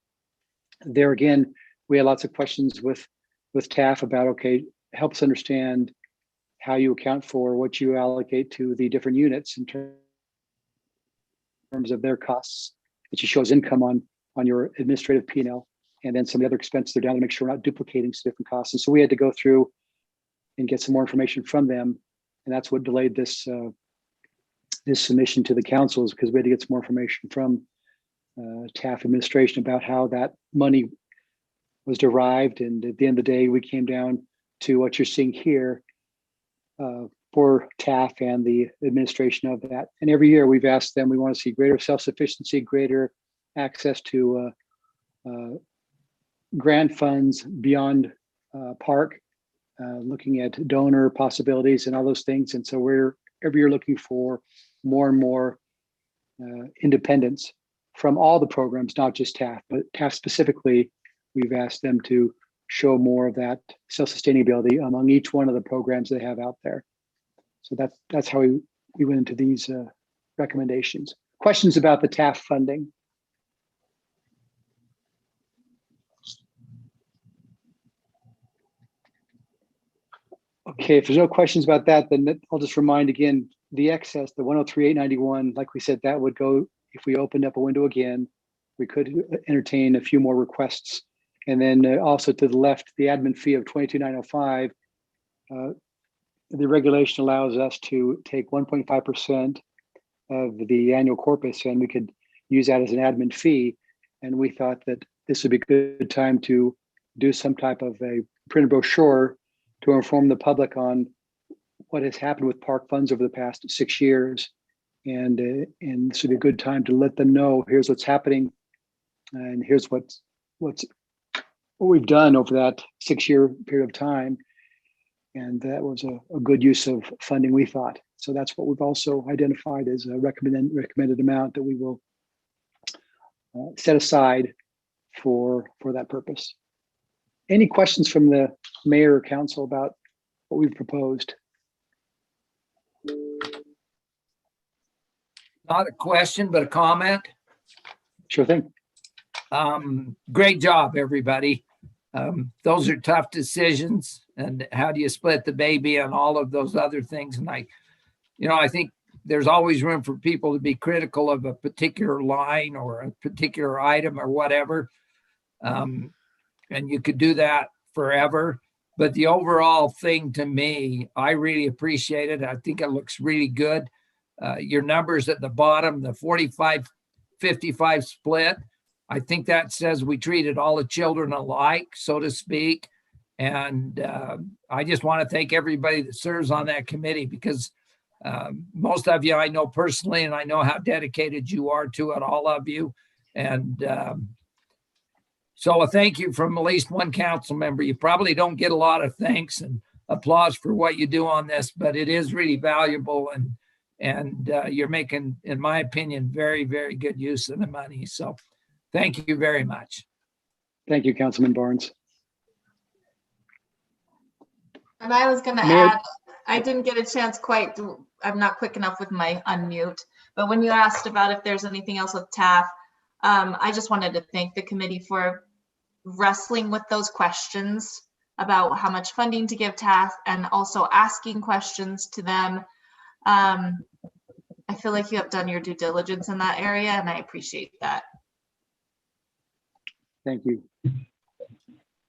there again, we had lots of questions with TAF about, okay, help us understand how you account for what you allocate to the different units in terms of their costs. It just shows income on your administrative P&L, and then some of the other expenses are down to make sure we're not duplicating some different costs. And so we had to go through and get some more information from them, and that's what delayed this submission to the councils, because we had to get some more information from TAF administration about how that money was derived. And at the end of the day, we came down to what you're seeing here for TAF and the administration of that. And every year we've asked them, we want to see greater self-sufficiency, greater access to grant funds beyond park, looking at donor possibilities and all those things. And so we're every year looking for more and more independence from all the programs, not just TAF, but TAF specifically. We've asked them to show more of that self-sustainability among each one of the programs they have out there. So that's how we went into these recommendations. Questions about the TAF funding? Okay, if there's no questions about that, then I'll just remind again, the excess, the 103,891, like we said, that would go, if we opened up a window again, we could entertain a few more requests. And then also to the left, the admin fee of 22,905, the regulation allows us to take 1.5% of the annual corpus, and we could use that as an admin fee. And we thought that this would be a good time to do some type of a printed brochure to inform the public on what has happened with park funds over the past 6 years. And this would be a good time to let them know, here's what's happening And here's what we've done over that 6-year period of time. And that was a good use of funding, we thought. So that's what we've also identified as a recommended amount that we will set aside for that purpose. Any questions from the mayor or council about what we've proposed? Not a question, but a comment. Sure thing. Great job, everybody. Those are tough decisions. And how do you split the baby and all of those other things? And I think there's always room for people to be critical of a particular line or a particular item or whatever. And you could do that forever. But the overall thing to me, I really appreciate it. I think it looks really good. Your numbers at the bottom, the 45-55 split, I think that says we treated all the children alike, so to speak. And I just want to thank everybody that serves on that committee, because most of you I know personally, and I know how dedicated you are to it, all of you. And so a thank you from at least one council member. You probably don't get a lot of thanks and applause for what you do on this, but it is really valuable. And you're making, in my opinion, very, very good use of the money. So thank you very much. Thank you, Councilman Barnes. And I was going to Mayor- add, I didn't get a chance quite to, I'm not quick enough with my unmute, but when you asked about if there's anything else with TAF, I just wanted to thank the committee for wrestling with those questions about how much funding to give TAF and also asking questions to them. I feel like you have done your due diligence in that area, and I appreciate that. Thank you.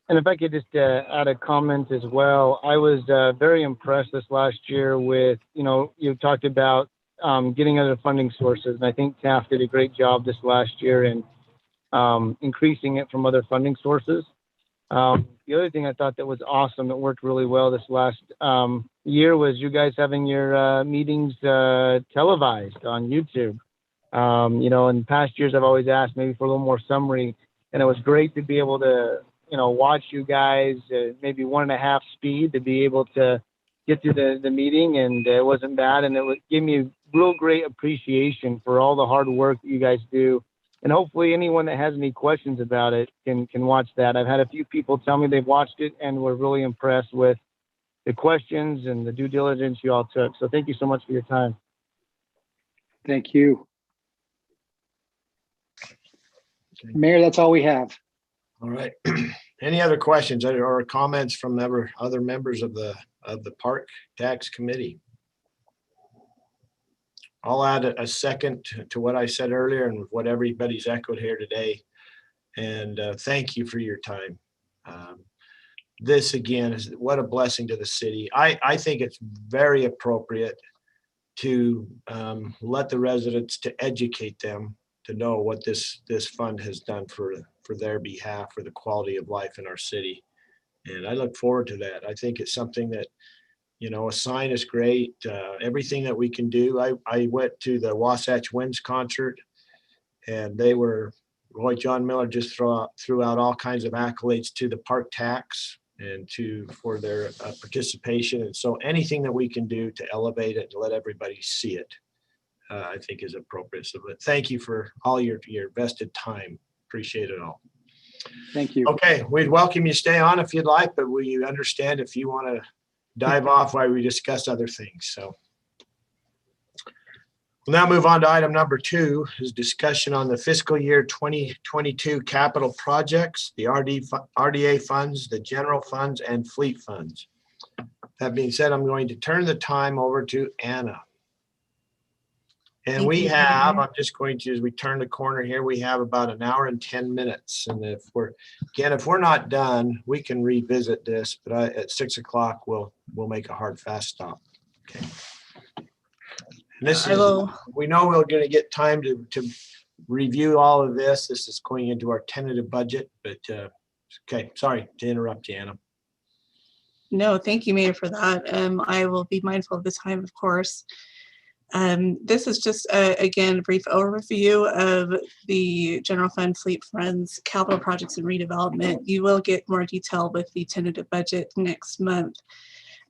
And if I could just add a comment as well, I was very impressed this last year with, you talked about getting other funding sources. And I think TAF did a great job this last year in increasing it from other funding sources. The other thing I thought that was awesome, that worked really well this last year, was you guys having your meetings televised on YouTube. In past years, I've always asked maybe for a little more summary, and it was great to be able to watch you guys maybe 1.5 speed to be able to get through the meeting, and it wasn't bad. And it gave me real great appreciation for all the hard work that you guys do. And hopefully anyone that has any questions about it can watch that. I've had a few people tell me they've watched it and were really impressed with the questions and the due diligence you all took. So thank you so much for your time. Thank you. Mayor, that's all we have. All right. Any other questions or comments from other members of the Park Tax Committee? I'll add a second to what I said earlier and what everybody's echoed here today. And thank you for your time. This again is what a blessing to the city. I think it's very appropriate to let the residents, to educate them, to know what this fund has done for their behalf, for the quality of life in our city. And I look forward to that. I think it's something that, a sign is great. Everything that we can do. I went to the Wasatch Winds concert, and Roy John Miller just threw out all kinds of accolades to the park tax and for their participation. And so anything that we can do to elevate it and let everybody see it, I think is appropriate. So, but thank you for all your vested time. Appreciate it all. Thank you. Okay, we'd welcome you to stay on if you'd like, but we understand if you want to dive off while we discuss other things. So we'll now move on to item number 2, is discussion on the fiscal year 2022 capital projects, the RDA funds, the general funds, and fleet funds. That being said, I'm going to turn the time over to Anna. And Thank you, I'm Mayor. just going to, as we turn the corner here, we have about 1 hour and 10 minutes. And if we're not done, we can revisit this, but at 6 o'clock, we'll make a hard, fast stop. Okay. And this is, we know we're going to get time to review all of this. This is going into our tentative budget, but okay, sorry to interrupt you, Anna. No, thank you, Mayor, for that. I will be mindful of the time, of course. This is just, again, a brief overview of the general fund fleet funds, capital projects and redevelopment. You will get more detail with the tentative budget next month.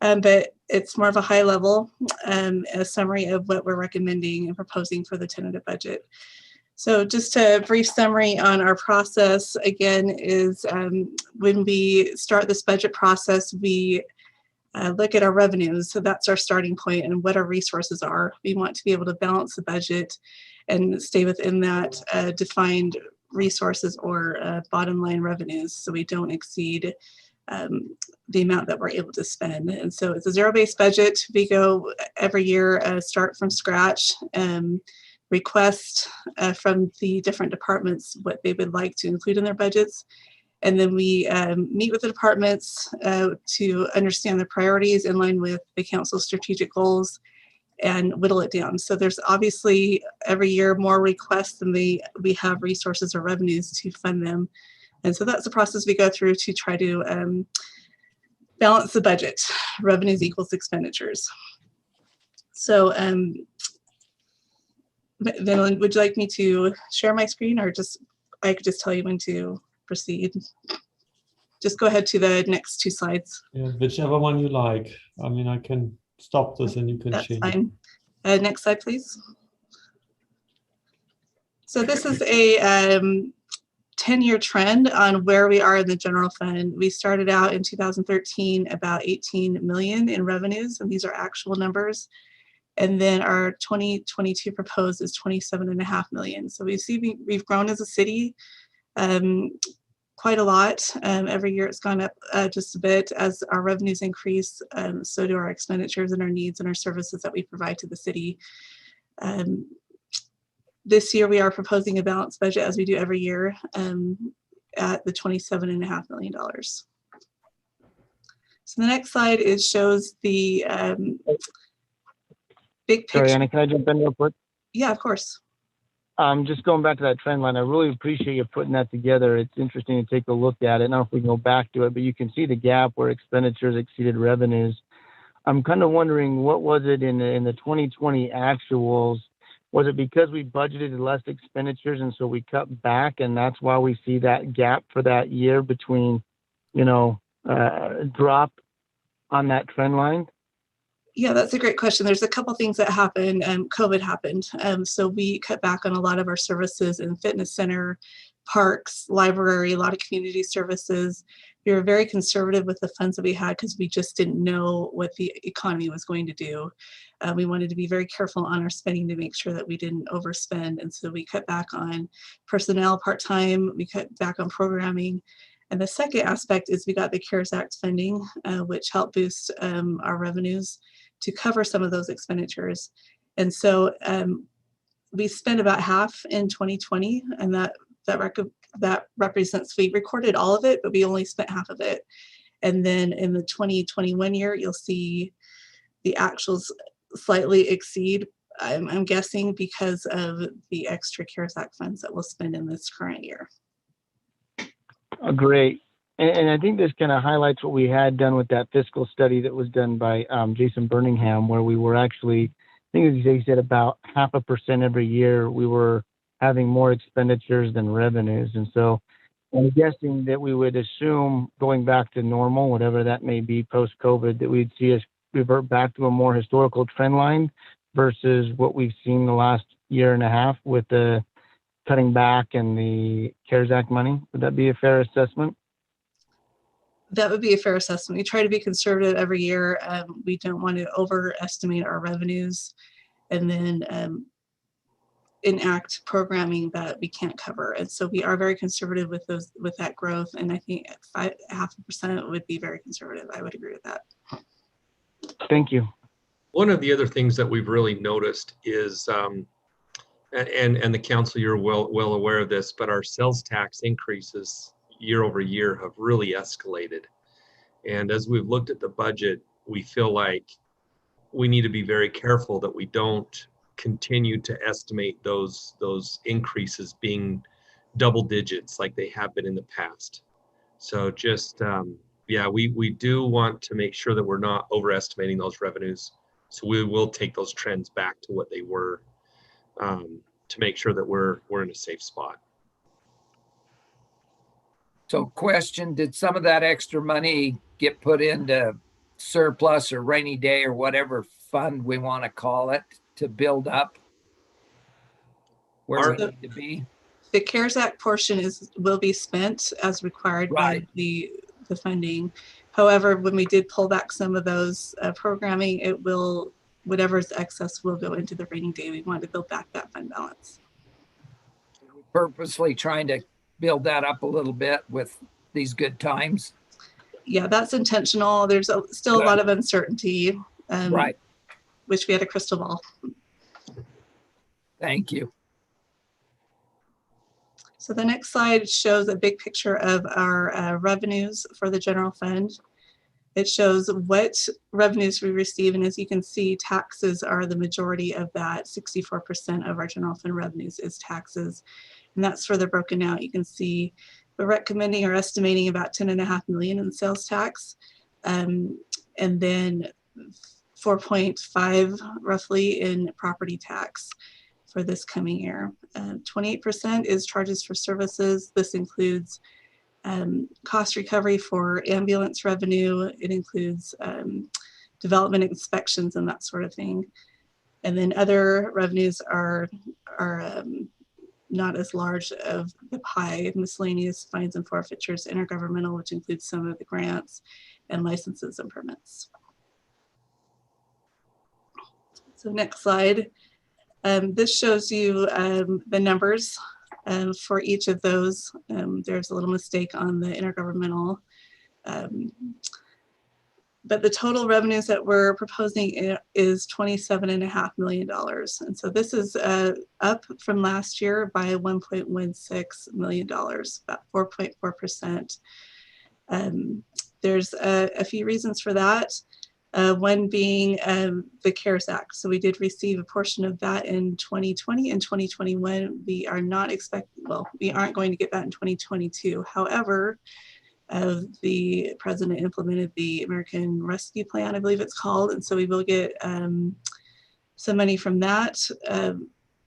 But it's more of a high level, a summary of what we're recommending and proposing for the tentative budget. So just a brief summary on our process, again, is when we start this budget process, we look at our revenues. So that's our starting point and what our resources are. We want to be able to balance the budget and stay within that defined resources or bottom line revenues, so we don't exceed the amount that we're able to spend. And so it's a zero-based budget. We go every year, start from scratch, request from the different departments what they would like to include in their budgets. And then we meet with the departments to understand the priorities in line with the council's strategic goals and whittle it down. So there's obviously every year more requests than we have resources or revenues to fund them. And so that's the process we go through to try to balance the budget. Revenues equals expenditures. So then would you like me to share my screen, or just I could just tell you when to proceed? Just go ahead to the next two slides. Yeah, whichever one you like. I mean, I can stop this and you can That's change. fine. Next slide, please. So this is a 10-year trend on where we are in the general fund. We started out in 2013 about 18 million in revenues, and these are actual numbers. And then our 2022 proposed is 27.5 million. So we see we've grown as a city quite a lot. Every year it's gone up just a bit as our revenues increase. So do our expenditures and our needs and our services that we provide to the city. This year we are proposing a balanced budget, as we do every year, at the $27.5 million. So the next slide shows the big picture. Sorry, Anna, can I jump in real quick? Yeah, of course. Just going back to that trend line, I really appreciate you putting that together. It's interesting to take a look at it. I don't know if we can go back to it, but you can see the gap where expenditures exceeded revenues. I'm kind of wondering, what was it in the 2020 actuals? Was it because we budgeted less expenditures and so we cut back, and that's why we see that gap for that year between, drop on that trend line? Yeah, that's a great question. There's a couple things that happened. COVID happened. So we cut back on a lot of our services in fitness center, parks, library, a lot of community services. We were very conservative with the funds that we had because we just didn't know what the economy was going to do. We wanted to be very careful on our spending to make sure that we didn't overspend. And so we cut back on personnel part-time, we cut back on programming. And the second aspect is we got the CARES Act funding, which helped boost our revenues to cover some of those expenditures. And so we spent about half in 2020, and that represents, we recorded all of it, but we only spent half of it. And then in the 2021 year, you'll see the actuals slightly exceed, I'm guessing, because of the extra CARES Act funds that we'll spend in this current year. Great. And I think this kind of highlights what we had done with that fiscal study that was done by Jason Birmingham, where we were actually, I think as he said, about 0.5% every year, we were having more expenditures than revenues. And so I'm guessing that we would assume, going back to normal, whatever that may be post-COVID, that we'd see us revert back to a more historical trend line versus what we've seen the last year and a half with the cutting back and the CARES Act money. Would that be a fair assessment? That would be a fair assessment. We try to be conservative every year. We don't want to overestimate our revenues and then enact programming that we can't cover. And so we are very conservative with that growth. And I think 0.5% would be very conservative. I would agree with that. Thank you. One of the other things that we've really noticed is, and the council, you're well aware of this, but our sales tax increases year over year have really escalated. And as we've looked at the budget, we feel like we need to be very careful that we don't continue to estimate those increases being double digits like they have been in the past. So just, yeah, we do want to make sure that we're not overestimating those revenues. So we will take those trends back to what they were, to make sure that we're in a safe spot. So question, did some of that extra money get put into surplus or rainy day or whatever fund we want to call it to build up where we need to be? The CARES Act portion will be spent as required by Right. the funding. However, when we did pull back some of those programming, whatever's excess will go into the rainy day. We want to build back that fund balance. Purposely trying to build that up a little bit with these good times. Yeah, that's intentional. There's still a lot of uncertainty. Right. Wish we had a crystal ball. Thank you. So the next slide shows a big picture of our revenues for the general fund. It shows what revenues we receive, and as you can see, taxes are the majority of that. 64% of our general fund revenues is taxes, and that's further broken out. You can see we're recommending or estimating about 10.5 million in sales tax, and then 4.5 roughly in property tax for this coming year. 28% is charges for services. This includes cost recovery for ambulance revenue. It includes development inspections and that sort of thing. And then other revenues are not as large of the pie: miscellaneous, fines and forfeitures, intergovernmental, which includes some of the grants, and licenses and permits. So next slide. This shows you the numbers for each of those. There's a little mistake on the intergovernmental. But the total revenues that we're proposing is $27.5 million. And so this is up from last year by $1.16 million, about 4.4%. There's a few reasons for that. One being the CARES Act. So we did receive a portion of that in 2020 and 2021. We are not we aren't going to get that in 2022. However, the president implemented the American Rescue Plan, I believe it's called. And so we will get some money from that.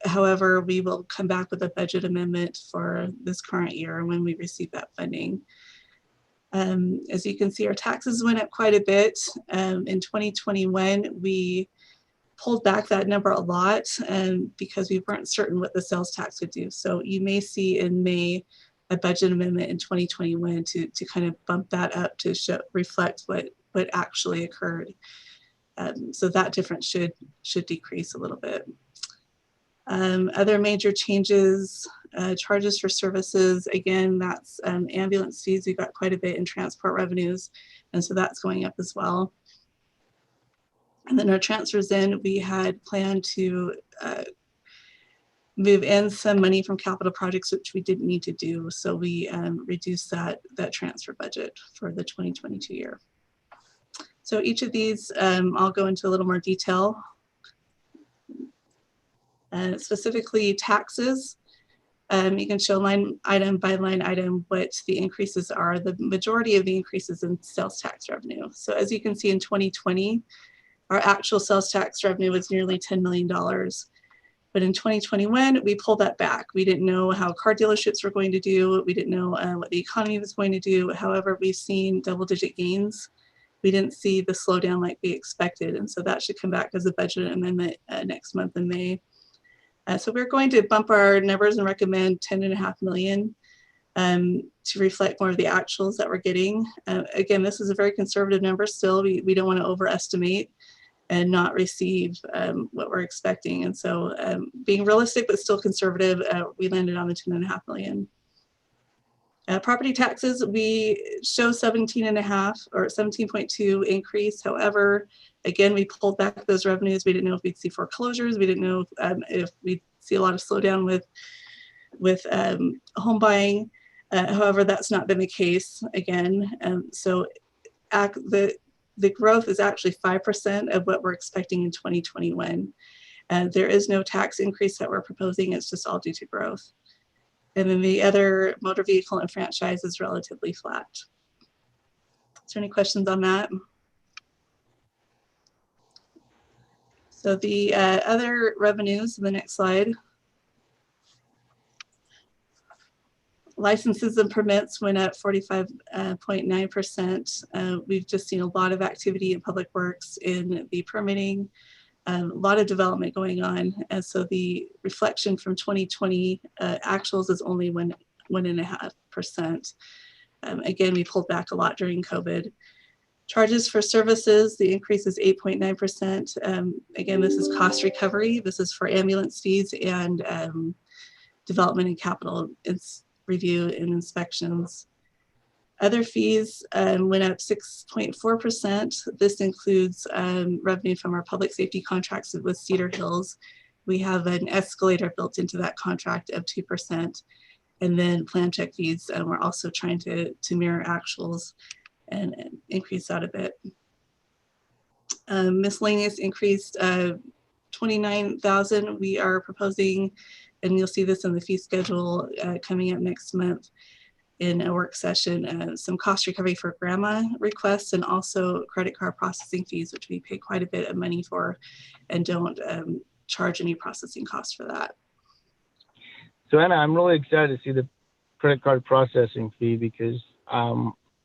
However, we will come back with a budget amendment for this current year when we receive that funding. As you can see, our taxes went up quite a bit. In 2021, we pulled back that number a lot because we weren't certain what the sales tax would do. So you may see in May a budget amendment in 2021 to kind of bump that up to reflect what actually occurred. So that difference should decrease a little bit. Other major changes, charges for services, again, that's ambulance fees. We got quite a bit in transport revenues, and so that's going up as well. And then our transfers in, we had planned to move in some money from capital projects, which we didn't need to do. So we reduced that transfer budget for the 2022 year. So each of these, I'll go into a little more detail. Specifically taxes, you can show line item by line item what the increases are. The majority of the increases in sales tax revenue. So as you can see in 2020, our actual sales tax revenue was nearly $10 million. But in 2021, we pulled that back. We didn't know how car dealerships were going to do. We didn't know what the economy was going to do. However, we've seen double-digit gains. We didn't see the slowdown like we expected. And so that should come back as a budget amendment next month in May. So we're going to bump our numbers and recommend 10.5 million to reflect more of the actuals that we're getting. Again, this is a very conservative number still. We don't want to overestimate and not receive what we're expecting. And so being realistic but still conservative, we landed on the 10.5 million. Property taxes, we show 17.5 or 17.2 increase. However, again, we pulled back those revenues. We didn't know if we'd see foreclosures. We didn't know if we'd see a lot of slowdown with home buying. However, that's not been the case again. So the growth is actually 5% of what we're expecting in 2021. There is no tax increase that we're proposing. It's just all due to growth. And then the other motor vehicle and franchise is relatively flat. Is there any questions on that? So the other revenues in the next slide. Licenses and permits went up 45.9%. We've just seen a lot of activity in public works in the permitting, a lot of development going on. And so the reflection from 2020 actuals is only 1.5%. Again, we pulled back a lot during COVID. Charges for services, the increase is 8.9%. Again, this is cost recovery. This is for ambulance fees and development and capital review and inspections. Other fees went up 6.4%. This includes revenue from our public safety contracts with Cedar Hills. We have an escalator built into that contract of 2%. And then plan check fees, and we're also trying to mirror actuals and increase that a bit. Miscellaneous increased 29,000. We are proposing, and you'll see this in the fee schedule coming up next month in a work session, some cost recovery for grandma requests and also credit card processing fees, which we pay quite a bit of money for and don't charge any processing costs for that. So Anna, I'm really excited to see the credit card processing fee because,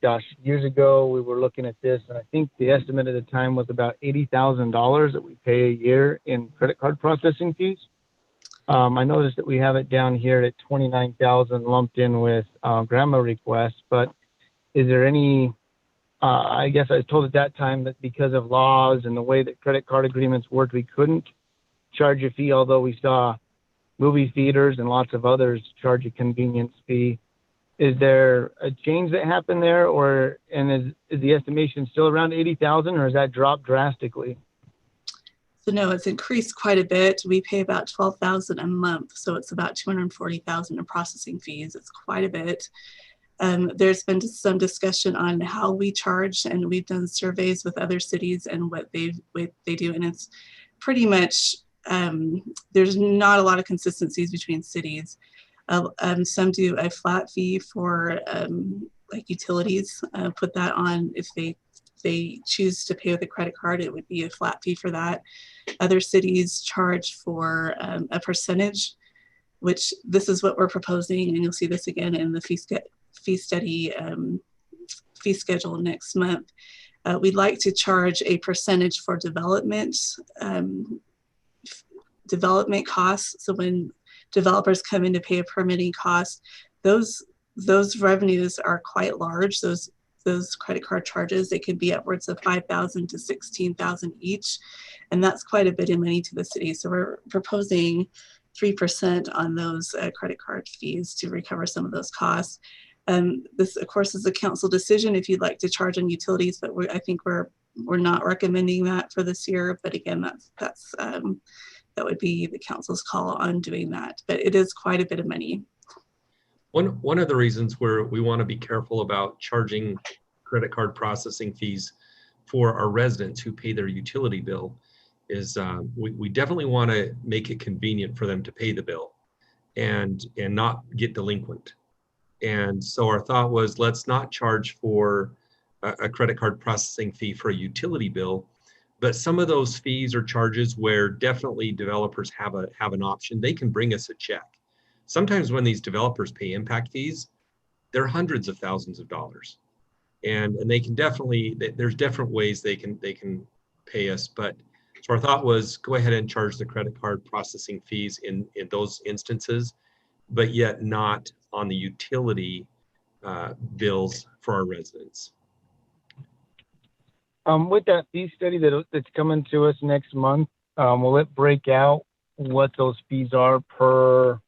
gosh, years ago we were looking at this, and I think the estimate at the time was about $80,000 that we pay a year in credit card processing fees. I noticed that we have it down here at 29,000 lumped in with grandma requests, but is there any, I guess I was told at that time that because of laws and the way that credit card agreements worked, we couldn't charge a fee, although we saw movie theaters and lots of others charge a convenience fee. Is there a change that happened there, and is the estimation still around 80,000, or has that dropped drastically? So no, it's increased quite a bit. We pay about 12,000 a month, so it's about 240,000 in processing fees. It's quite a bit. There's been some discussion on how we charge, and we've done surveys with other cities and what they do, and it's pretty much there's not a lot of consistencies between cities. Some do a flat fee for like utilities, put that on if they choose to pay with a credit card, it would be a flat fee for that. Other cities charge for a percentage, which this is what we're proposing, and you'll see this again in the fee schedule next month. We'd like to charge a percentage for development costs. So when developers come in to pay a permitting cost, those revenues are quite large. Those credit card charges, they can be upwards of 5,000 to 16,000 each, and that's quite a bit of money to the city. So we're proposing 3% on those credit card fees to recover some of those costs. This, of course, is a council decision if you'd like to charge on utilities, but I think we're not recommending that for this year. But again, that would be the council's call on doing that. But it is quite a bit of money. One of the reasons where we want to be careful about charging credit card processing fees for our residents who pay their utility bill is we definitely want to make it convenient for them to pay the bill and not get delinquent. And so our thought was, let's not charge for a credit card processing fee for a utility bill, but some of those fees or charges where definitely developers have an option, they can bring us a check. Sometimes when these developers pay impact fees, they're hundreds of thousands of dollars, and they can definitely, there's different ways they can pay us. But so our thought was, go ahead and charge the credit card processing fees in those instances, but yet not on the utility bills for our residents. With that fee study that's coming to us next month, will it break out what those fees are per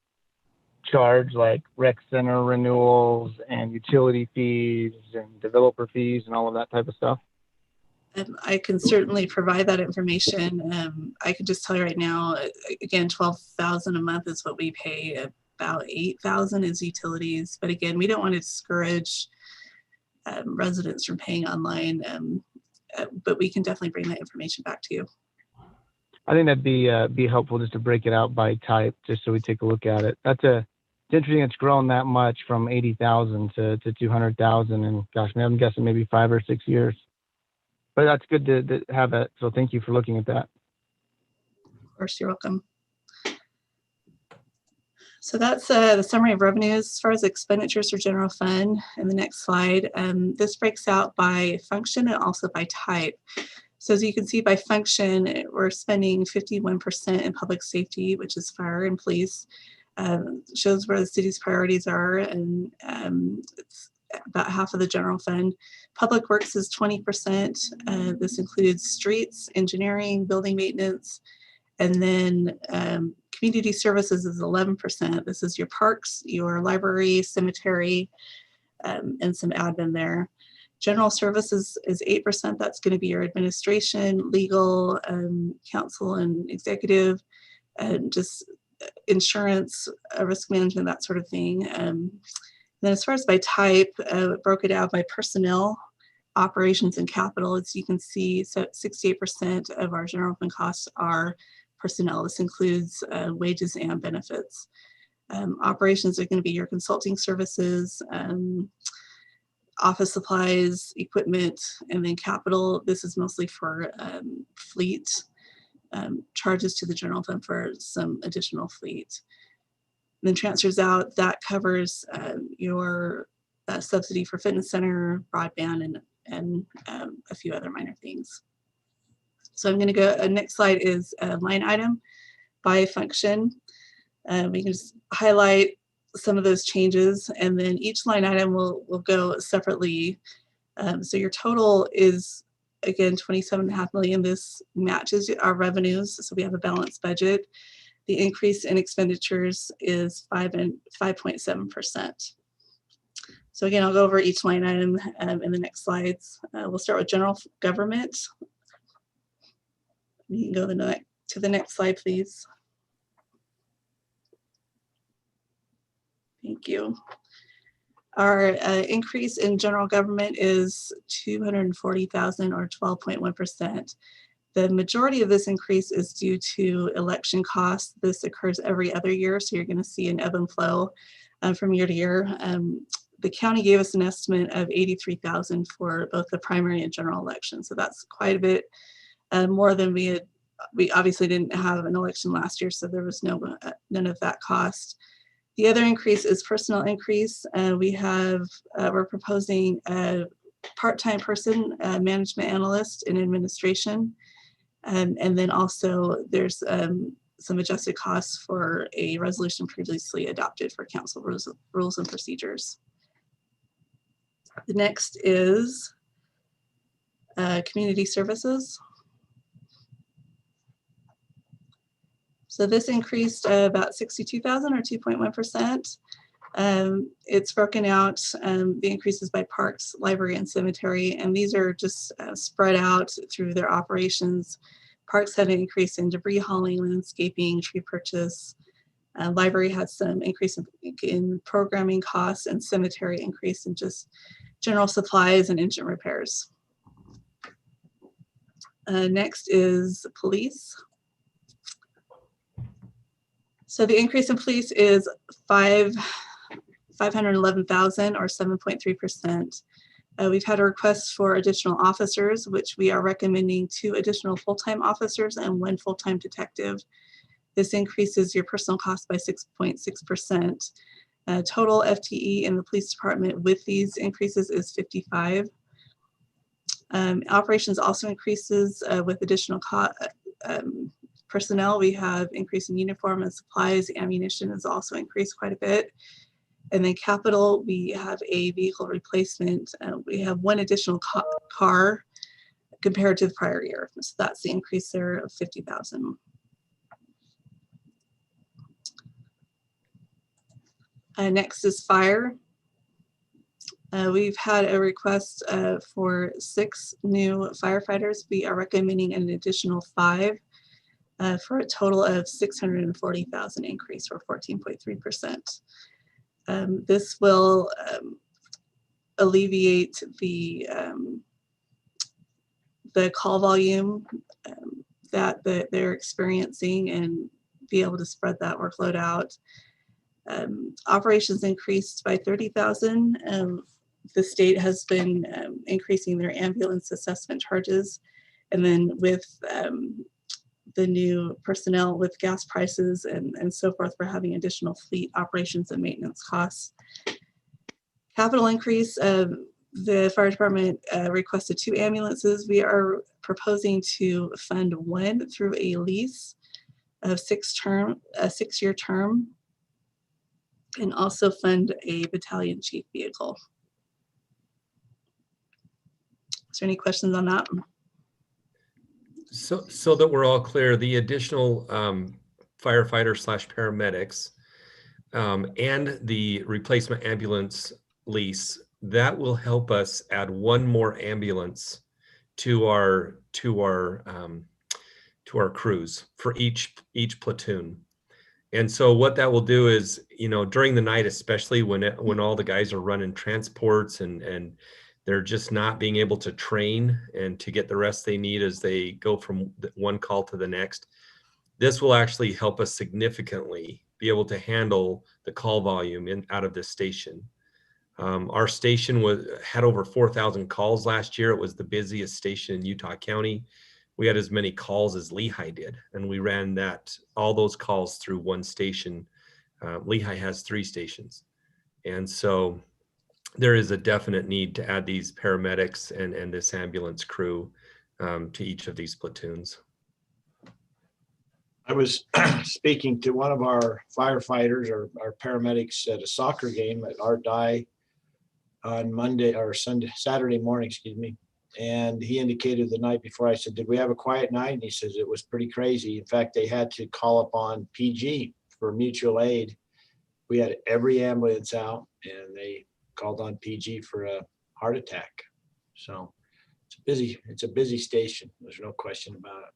charge, like rec center renewals and utility fees and developer fees and all of that type of stuff? I can certainly provide that information. I can just tell you right now, again, 12,000 a month is what we pay. About 8,000 is utilities. But again, we don't want to discourage residents from paying online, but we can definitely bring that information back to you. I think that'd be helpful just to break it out by type, just so we take a look at it. It's interesting it's grown that much from 80,000 to 200,000, and gosh, I'm guessing maybe 5 or 6 years. But that's good to have that. So thank you for looking at that. course, you're welcome. So that's the summary of revenues. As far as expenditures for general fund, in the next slide, this breaks out by function and also by type. So as you can see by function, we're spending 51% in public safety, which is fire and police. Shows where the city's priorities are, and it's about half of the general fund. Public works is 20%. This includes streets, engineering, building maintenance, and then community services is 11%. This is your parks, your library, cemetery, and some admin there. General services is 8%. That's going to be your administration, legal, council, and executive, and just insurance, risk management, that sort of thing. Then as far as by type, broke it out by personnel, operations, and capital. As you can see, so 68% of our general fund costs are personnel. This includes wages and benefits. Operations are going to be your consulting services, office supplies, equipment, and then capital. This is mostly for fleet, charges to the general fund for some additional fleet. And then transfers out, that covers your subsidy for fitness center, broadband, and a few other minor things. So I'm going to go, next slide is a line item by function. We can just highlight some of those changes, and then each line item will go separately. So your total is, again, 27.5 million. This matches our revenues, so we have a balanced budget. The increase in expenditures is 5.7%. So again, I'll go over each line item in the next slides. We'll start with general government. You can go to the next slide, please. Thank you. Our increase in general government is 240,000 or 12.1%. The majority of this increase is due to election costs. This occurs every other year, so you're going to see an ebb and flow from year to year. The county gave us an estimate of 83,000 for both the primary and general election, so that's quite a bit more than we had. We obviously didn't have an election last year, so there was none of that cost. The other increase is personnel increase. We're proposing a part-time person, management analyst in administration. And then also there's some adjusted costs for a resolution previously adopted for council rules and procedures. The next is community services. So this increased about 62,000 or 2.1%. It's broken out, the increases by parks, library, and cemetery, and these are just spread out through their operations. Parks had an increase in debris hauling, landscaping, tree purchase. Library had some increase in programming costs, and cemetery increase in just general supplies and engine repairs. Next is police. So the increase in police is 511,000 or 7.3%. We've had a request for additional officers, which we are recommending 2 additional full-time officers and 1 full-time detective. This increases your personal cost by 6.6%. Total FTE in the police department with these increases is 55. Operations also increases with additional personnel. We have increase in uniform and supplies. Ammunition has also increased quite a bit. And then capital, we have a vehicle replacement. We have 1 additional car compared to the prior year. So that's the increase there of 50,000. Next is fire. We've had a request for 6 new firefighters. We are recommending an additional 5 for a total of 640,000 increase or 14.3%. This will alleviate the call volume that they're experiencing and be able to spread that workload out. Operations increased by 30,000. The state has been increasing their ambulance assessment charges. And then with the new personnel with gas prices and so forth. We're having additional fleet operations and maintenance costs. Capital increase, the fire department requested 2 ambulances. We are proposing to fund 1 through a lease of a 6-year term, and also fund a battalion chief vehicle. Is there any questions on that? So that we're all clear, the additional firefighter/paramedics and the replacement ambulance lease, that will help us add 1 more ambulance to our crews for each platoon. And so what that will do is, you know, during the night, especially when all the guys are running transports and they're just not being able to train and to get the rest they need as they go from one call to the next, this will actually help us significantly be able to handle the call volume out of this station. Our station had over 4,000 calls last year. It was the busiest station in Utah County. We had as many calls as Lehigh did, and we ran all those calls through one station. Lehigh has 3 stations, and so there is a definite need to add these paramedics and this ambulance crew to each of these platoons. I was speaking to one of our firefighters or our paramedics at a soccer game at our die on Saturday morning, excuse me. And he indicated the night before, I said, did we have a quiet night? And he says it was pretty crazy. In fact, they had to call upon PG for mutual aid. We had every ambulance out and they called on PG for a heart attack. So it's a busy station. There's no question about it.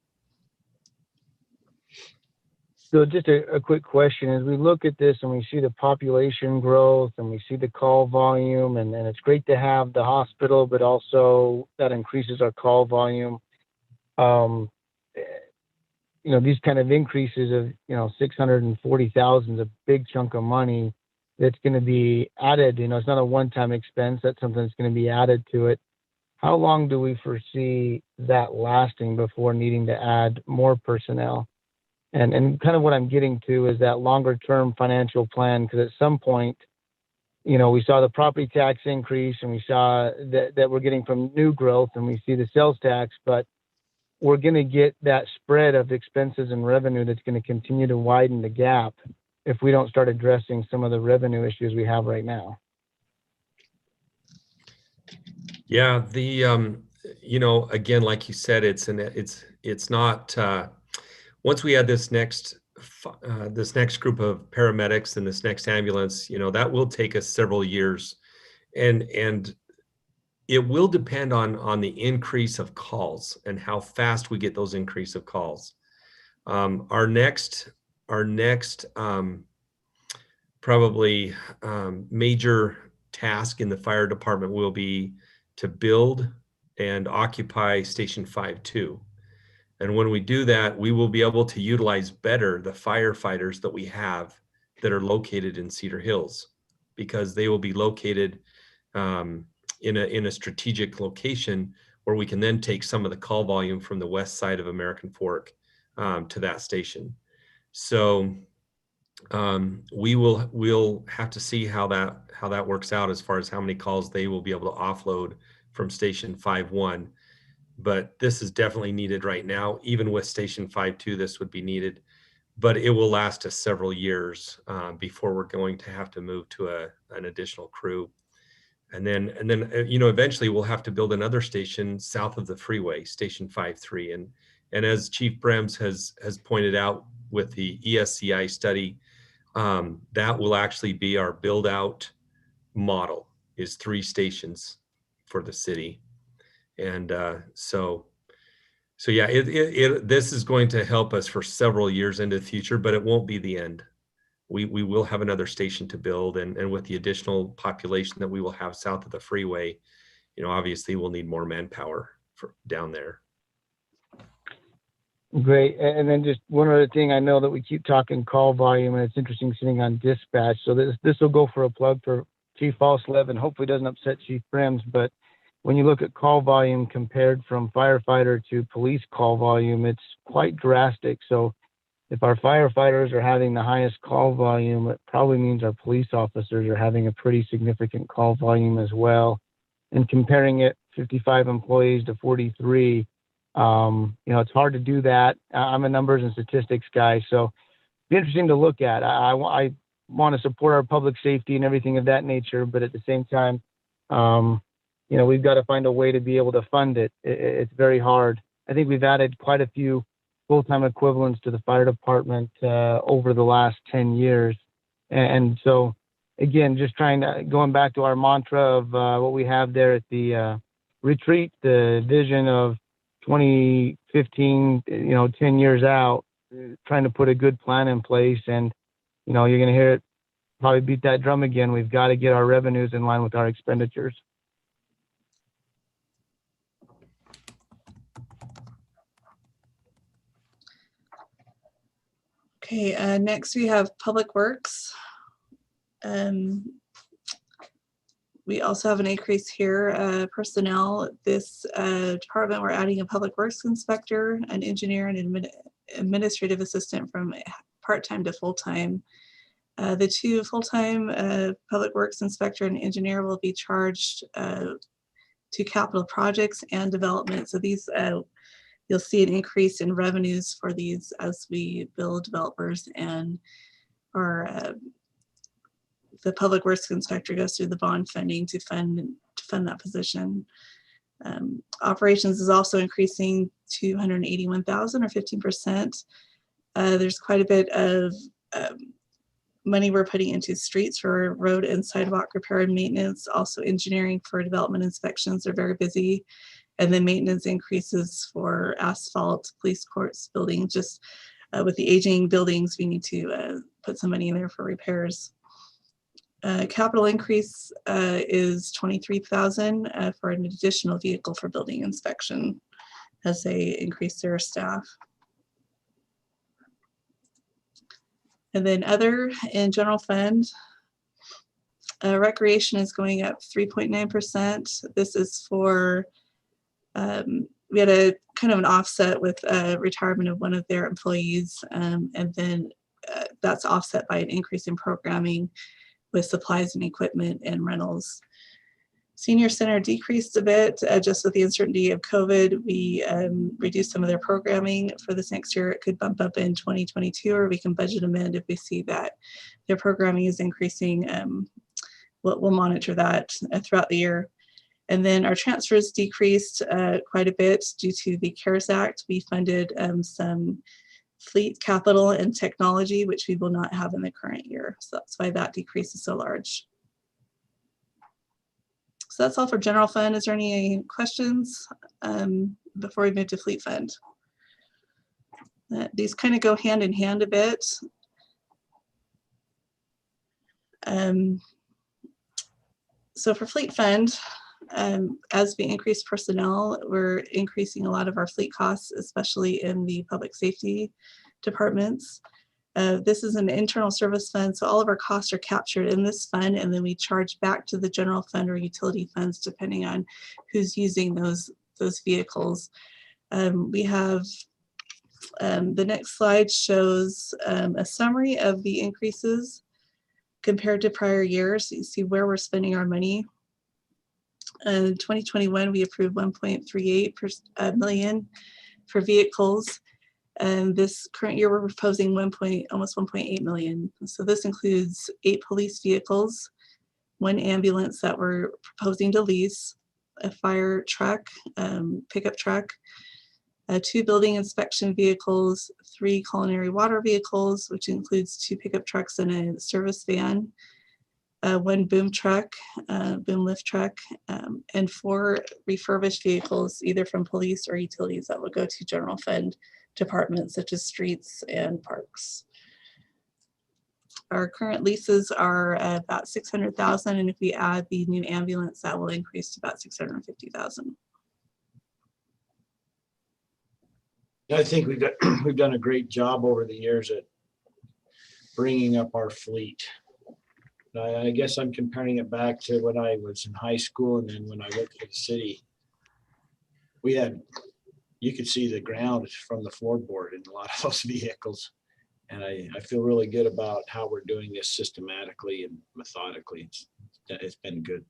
So just a quick question, as we look at this and we see the population growth and we see the call volume, and it's great to have the hospital, but also that increases our call volume. You know, these kind of increases of, you know, 640,000 is a big chunk of money that's going to be added. You know, it's not a one-time expense. That's something that's going to be added to it. How long do we foresee that lasting before needing to add more personnel? And kind of what I'm getting to is that longer term financial plan, because at some point, you know, we saw the property tax increase and we saw that we're getting from new growth, and we see the sales tax, but we're going to get that spread of expenses and revenue that's going to continue to widen the gap if we don't start addressing some of the revenue issues we have right now. Yeah, you know, again, like you said, it's not. Once we add this next group of paramedics and this next ambulance, you know, that will take us several years, and it will depend on the increase of calls and how fast we get those increase of calls. Our next probably major task in the fire department will be to build and occupy Station 5-2. And when we do that, we will be able to utilize better the firefighters that we have that are located in Cedar Hills, because they will be located in a strategic location where we can then take some of the call volume from the west side of American Fork to that station. So we'll have to see how that works out as far as how many calls they will be able to offload from Station 5-1. But this is definitely needed right now. Even with Station 5-2, this would be needed, but it will last us several years before we're going to have to move to an additional crew. And then, you know, eventually we'll have to build another station south of the freeway, Station 5-3. And as Chief Brems has pointed out with the ESCI study, that will actually be our build out model, is 3 stations for the city. And so yeah, this is going to help us for several years into the future, but it won't be the end. We will have another station to build, and with the additional population that we will have south of the freeway, you know, obviously we'll need more manpower down there. Great. And then just one other thing, I know that we keep talking call volume, and it's interesting sitting on dispatch. So this will go for a plug for Chief Falslev, and hopefully doesn't upset Chief Brems, but when you look at call volume compared from firefighter to police call volume, it's quite drastic. So if our firefighters are having the highest call volume, it probably means our police officers are having a pretty significant call volume as well. And comparing it 55 employees to 43, it's hard to do that. I'm a numbers and statistics guy, so it'd be interesting to look at. I want to support our public safety and everything of that nature, but at the same time, we've got to find a way to be able to fund it. It's very hard. I think we've added quite a few full-time equivalents to the fire department over the last 10 years. And so, again, just going back to our mantra of what we have there at the retreat, the vision of 2015, 10 years out, trying to put a good plan in place. And, you're going to hear it probably beat that drum again. We've got to get our revenues in line with our expenditures. Okay, next we have Public Works. We also have an increase here, personnel. This department, we're adding a Public Works inspector, an engineer, and administrative assistant from part-time to full-time. The two full-time Public Works inspector and engineer will be charged to capital projects and development. So these, you'll see an increase in revenues for these as we build developers, and the Public Works inspector goes through the bond funding to fund that position. Operations is also increasing $281,000 or 15%. There's quite a bit of money we're putting into streets for road and sidewalk repair and maintenance. Also engineering for development inspections are very busy. And then maintenance increases for asphalt, police courts, buildings. Just with the aging buildings, we need to put some money in there for repairs. Capital increase is $23,000 for an additional vehicle for building inspection as they increase their staff. And then other in general fund, recreation is going up 3.9%. This is for, we had a kind of an offset with retirement of one of their employees, and then that's offset by an increase in programming with supplies and equipment and rentals. Senior Center decreased a bit just with the uncertainty of COVID. We reduced some of their programming for this next year. It could bump up in 2022, or we can budget amend if we see that their programming is increasing. We'll monitor that throughout the year. And then our transfers decreased quite a bit due to the CARES Act. We funded some fleet capital and technology, which we will not have in the current year. So that's why that decrease is so large. So that's all for general fund. Is there any questions before we move to fleet fund? These kind of go hand in hand a bit. So for fleet fund, as we increase personnel, we're increasing a lot of our fleet costs, especially in the public safety departments. This is an internal service fund, so all of our costs are captured in this fund, and then we charge back to the general fund or utility funds depending on who's using those vehicles. We have the next slide shows a summary of the increases compared to prior years. So you see where we're spending our money. In 2021, we approved $1.38 million for vehicles. And this current year, we're proposing almost $1.8 million. So this includes 8 police vehicles, 1 ambulance that we're proposing to lease, a fire truck, pickup truck, 2 building inspection vehicles, 3 culinary water vehicles, which includes 2 pickup trucks and a service van, 1 boom truck, boom lift truck, and 4 refurbished vehicles, either from police or utilities, that will go to general fund departments such as streets and parks. Our current leases are about $600,000, and if we add the new ambulance, that will increase to about $650,000. I think we've done a great job over the years at bringing up our fleet. I guess I'm comparing it back to when I was in high school and then when I worked for the city. We had, you could see the ground from the floorboard in a lot of those vehicles. And I feel really good about how we're doing this systematically and methodically. It's been good.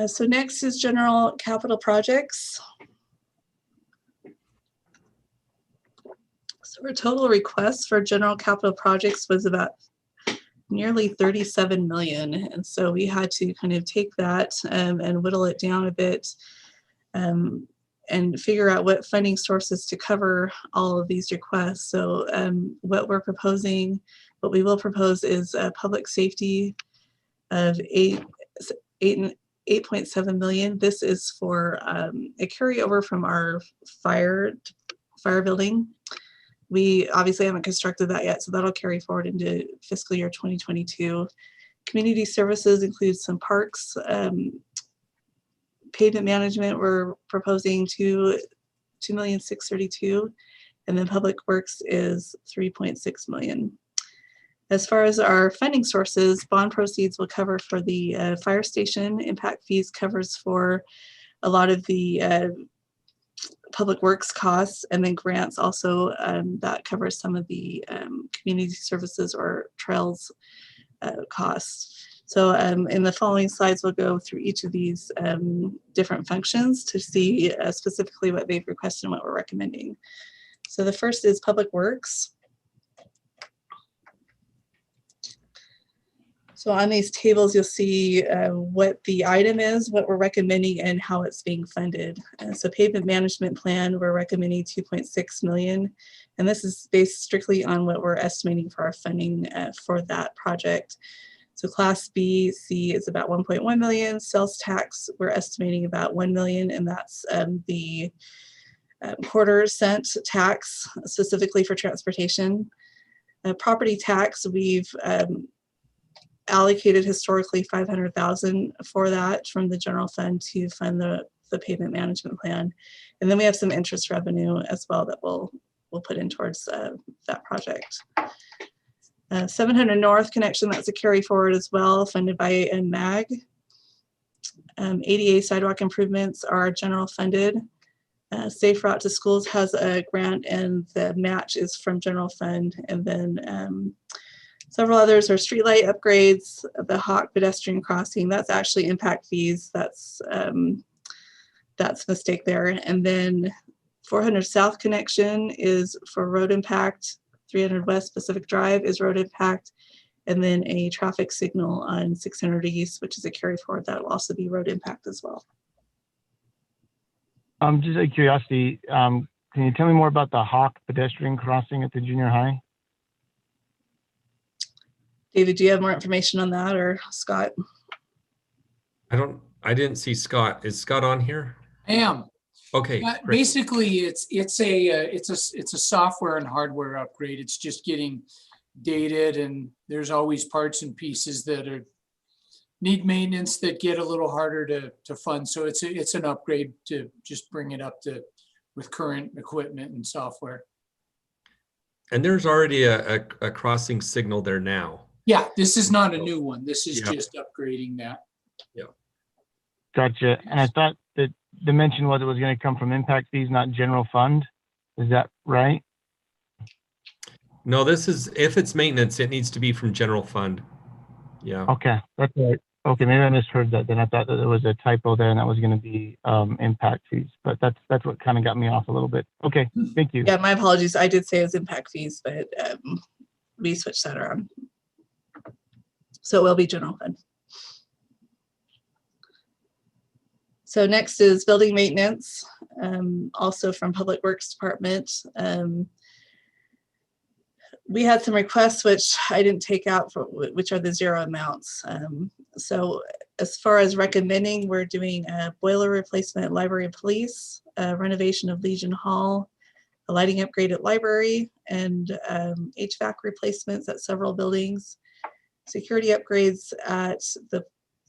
So next is general capital projects. So our total request for general capital projects was about nearly 37 million. And so we had to kind of take that and whittle it down a bit and figure out what funding sources to cover all of these requests. So what we will propose is public safety of 8.7 million. This is for a carryover from our fire building. We obviously haven't constructed that yet, so that'll carry forward into fiscal year 2022. Community services includes some parks. Pavement management, we're proposing $2,632,000, and then public works is 3.6 million. As far as our funding sources, bond proceeds will cover for the fire station. Impact fees covers for a lot of the public works costs, and then grants also that covers some of the community services or trails costs. So in the following slides, we'll go through each of these different functions to see specifically what they've requested and what we're recommending. So the first is public works. So on these tables, you'll see what the item is, what we're recommending, and how it's being funded. So pavement management plan, we're recommending 2.6 million. And this is based strictly on what we're estimating for our funding for that project. So class B, C is about 1.1 million. Sales tax, we're estimating about 1 million, and that's the quarter-cent tax specifically for transportation. Property tax, we've allocated historically 500,000 for that from the general fund to fund the pavement management plan. And then we have some interest revenue as well that we'll put in towards that project. 700 North connection, that's a carry forward as well, funded by MAG. ADA sidewalk improvements are general funded. Safe Route to Schools has a grant and the match is from general fund. And then several others are streetlight upgrades, the Hawk pedestrian crossing, that's actually impact fees. That's a mistake there. And then 400 South connection is for road impact. 300 West Pacific Drive is road impact. And then a traffic signal on 600 East, which is a carry forward, that will also be road impact as well. Just out of curiosity, can you tell me more about the Hawk pedestrian crossing at the junior high? David, do you have more information on that, or Scott? I didn't see Scott. Is Scott on here? I am. Okay. Basically, it's a software and hardware upgrade. It's just getting dated, and there's always parts and pieces that need maintenance that get a little harder to fund. So it's an upgrade to just bring it up to with current equipment and software. And there's already a crossing signal there now. Yeah, this is not a new one. This is just upgrading that. Yeah. Gotcha. And I thought that the mention was it was going to come from impact fees, not general fund. Is that right? No, this is, if it's maintenance, it needs to be from general fund. Yeah. Okay, that's right. Okay, maybe I misheard that. Then I thought that there was a typo there and that was going to be impact fees, but that's what kind of got me off a little bit. Okay, thank you. Yeah, my apologies. I did say it was impact fees, but we switched that around. So it will be general fund. So next is building maintenance, also from Public Works Department. We had some requests which I didn't take out, for which are the zero amounts. So as far as recommending, we're doing a boiler replacement at library and police, renovation of Legion Hall, a lighting upgrade at library, and HVAC replacements at several buildings, security upgrades at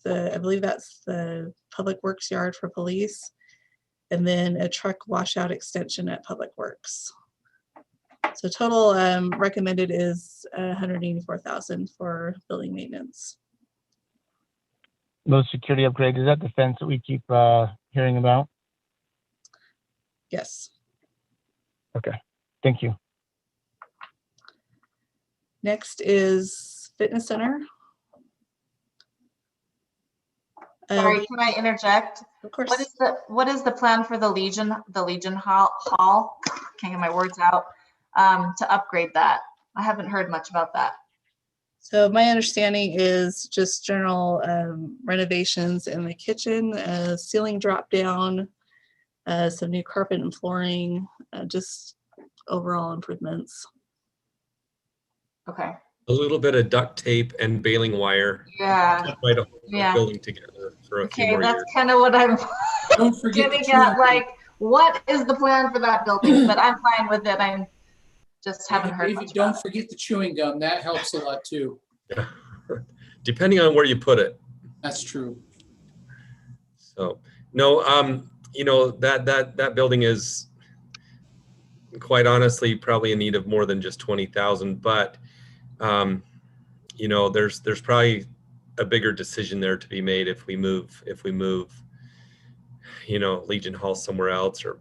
I believe that's the Public Works yard for police, and then a truck washout extension at Public Works. So total recommended is 184,000 for building maintenance. Those security upgrades, is that the fence that we keep hearing about? Yes. Okay, thank you. Next is fitness center. Sorry, can I interject? Of course. What is the plan for the Legion Hall? Can't get my words out. To upgrade that. I haven't heard much about that. So my understanding is just general renovations in the kitchen, ceiling drop down, some new carpet and flooring, just overall improvements. Okay. A little bit of duct tape and baling wire. Yeah. Right, a Yeah. building together for a few Okay, more that's years. kind of what I'm Don't forget the getting at. chewing Like, what is the plan for that building? But I'm fine with it. I'm just haven't heard David, much don't about it. forget the chewing gum. That helps a lot too. Yeah. Depending on where you put it. That's true. So no, you know, that building is quite honestly probably in need of more than just 20,000, but you know, there's probably a bigger decision there to be made if we move, you know, Legion Hall somewhere else, or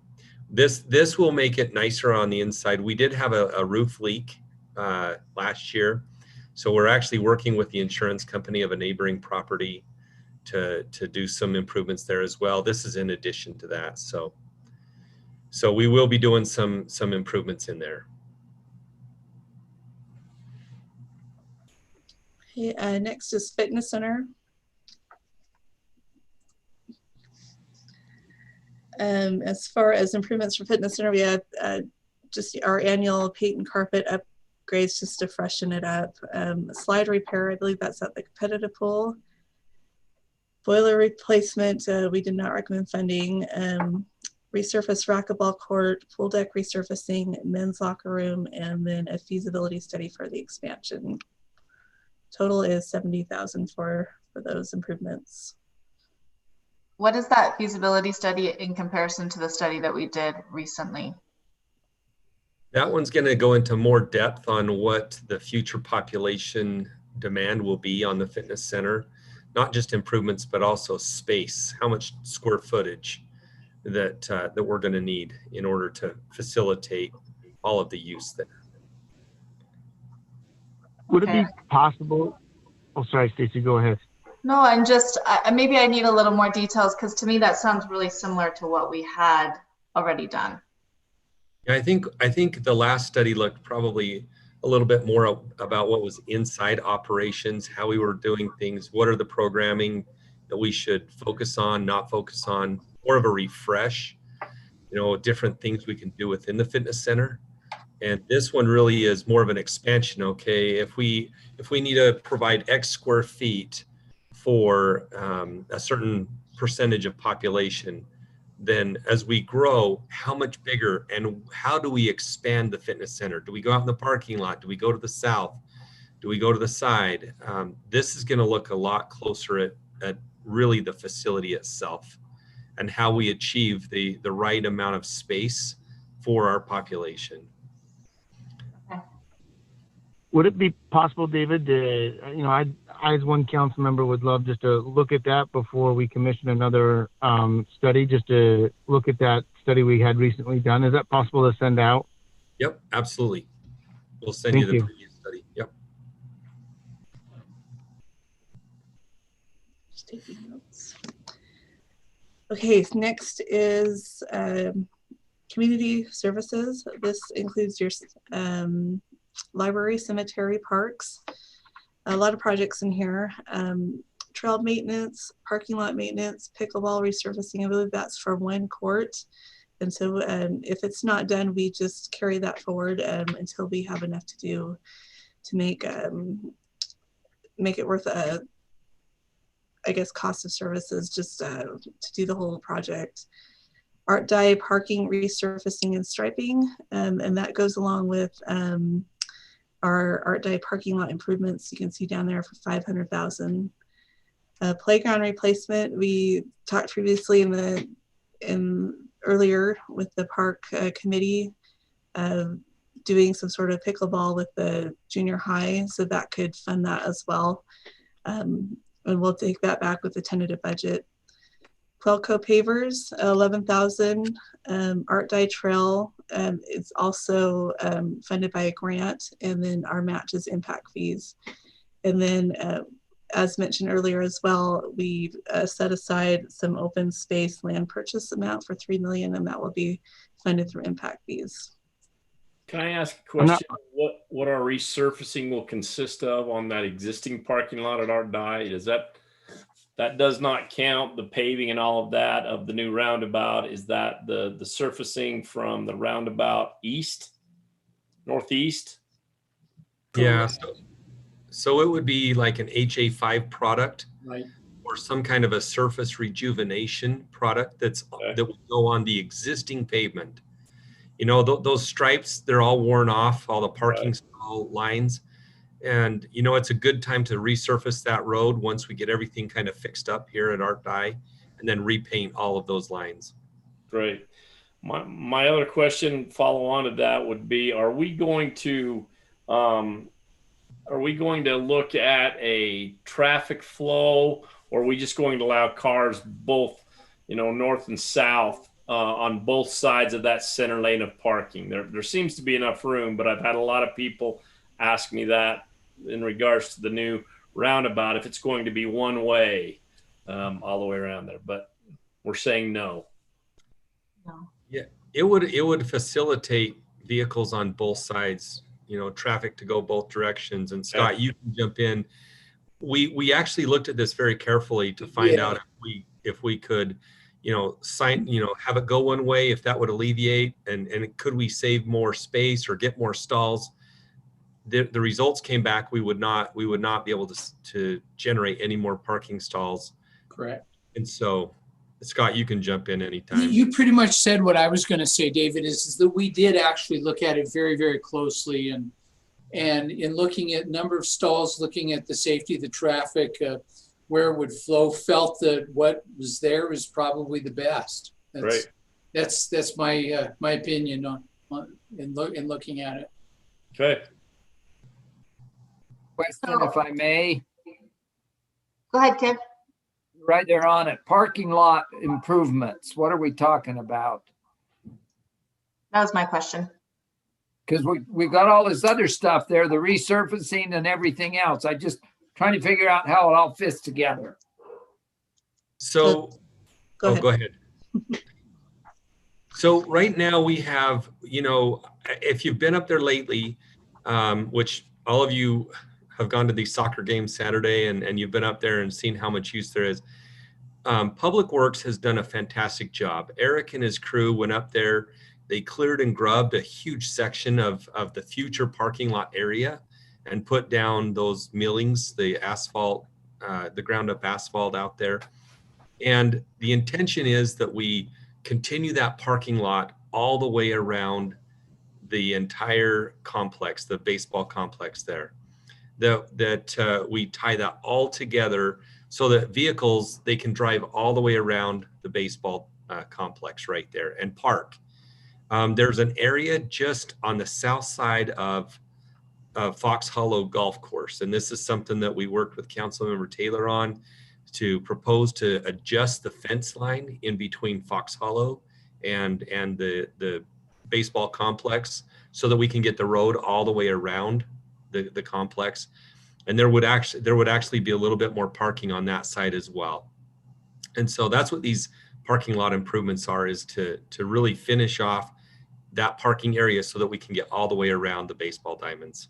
this will make it nicer on the inside. We did have a roof leak last year, so we're actually working with the insurance company of a neighboring property to do some improvements there as well. This is in addition to that, so we will be doing some improvements in there. Okay, next is fitness center. As far as improvements for fitness center, we have just our annual paint and carpet upgrades just to freshen it up. Slide repair, I believe that's at the competitive pool. Boiler replacement, we did not recommend funding. Resurface racquetball court, pool deck resurfacing, men's locker room, and then a feasibility study for the expansion. Total is 70,000 for those improvements. What is that feasibility study in comparison to the study that we did recently? That one's going to go into more depth on what the future population demand will be on the fitness center, not just improvements, but also space, how much square footage that we're going to need in order to facilitate all of the use there. Would it be possible? Oh, sorry, Stacy, go ahead. No, I'm just, maybe I need a little more details because to me that sounds really similar to what we had already done. Yeah, I think the last study looked probably a little bit more about what was inside operations, how we were doing things, what are the programming that we should focus on, not focus on, more of a refresh, you know, different things we can do within the fitness center. And this one really is more of an expansion. Okay, if we need to provide X square feet for a certain percentage of population, then as we grow, how much bigger and how do we expand the fitness center? Do we go out in the parking lot? Do we go to the south? Do we go to the side? This is going to look a lot closer at really the facility itself and how we achieve the right amount of space for our population. Would it be possible, David, you know, I as one council member would love just to look at that before we commission another study, just to look at that study we had recently done. Is that possible to send out? Yep, absolutely. We'll send you the previous study. Yep. Just taking notes. Okay, so next is community services. This includes your library, cemetery, parks, a lot of projects in here. Trail maintenance, parking lot maintenance, pickleball resurfacing. I believe that's for one court. And so if it's not done, we just carry that forward until we have enough to do to make it worth I guess cost of services just to do the whole project. Art dye, parking, resurfacing, and striping, and that goes along with our art dye parking lot improvements. You can see down there for 500,000. Playground replacement. We talked previously earlier with the park committee. doing some sort of pickleball with the junior high, so that could fund that as well. And we'll take that back with the tentative budget. Quellco pavers, 11,000. Art Dye Trail is also funded by a grant, and then our match is impact fees. And then as mentioned earlier as well, we've set aside some open space land purchase amount for 3 million, and that will be funded through impact fees. Can I ask a question? What our resurfacing will consist of on that existing parking lot at Art Dye? Is that does not count the paving and all of that of the new roundabout? Is that the surfacing from the roundabout northeast? Yeah. So it would be like an HA5 product, Right. or some kind of a surface rejuvenation product that will go on the existing pavement. You know, those stripes, they're all worn off, all the parking stall lines. And, you know, it's a good time to resurface that road once we get everything kind of fixed up here at Art Dye, and then repaint all of those lines. Great. My other question follow on to that would be, are we going to look at a traffic flow, or are we just going to allow cars both, you know, north and south on both sides of that center lane of parking? There seems to be enough room, but I've had a lot of people ask me that in regards to the new roundabout, if it's going to be one way all the way around there, but we're saying no. Yeah, it would facilitate vehicles on both sides, you know, traffic to go both directions. And Scott, you can jump in. We actually looked at this very carefully to find out if we could, you know, have it go one way, if that would alleviate, and could we save more space or get more stalls. The results came back. We would not be able to generate any more parking stalls. Correct. And so, Scott, you can jump in anytime. You pretty much said what I was going to say, David, is that we did actually look at it very, very closely. And in looking at number of stalls, looking at the safety of the traffic, where it would flow, felt that what was there was probably the best. That's my opinion in looking at it. Okay. Question, if I may. Go ahead, Tim. Right there on it. Parking lot improvements. What are we talking about? That was my question. Because we got all this other stuff there, the resurfacing and everything else. I just trying to figure out how it all fits together. So, Go go ahead. So right now we have, you know, if you've been up there lately, which all of you have gone to these soccer games Saturday, and you've been up there and seen how much use there is. Public Works has done a fantastic job. Eric and his crew went up there. They cleared and grubbed a huge section of the future parking lot area and put down those millings, the asphalt, the ground up asphalt out there. And the intention is that we continue that parking lot all the way around the entire complex, the baseball complex there. That we tie that all together so that vehicles, they can drive all the way around the baseball complex right there and park. There's an area just on the south side of Fox Hollow Golf Course. And this is something that we worked with Councilmember Taylor on to propose to adjust the fence line in between Fox Hollow and the baseball complex so that we can get the road all the way around the complex. And there would actually be a little bit more parking on that side as well. And so that's what these parking lot improvements are, is to really finish off that parking area so that we can get all the way around the baseball diamonds.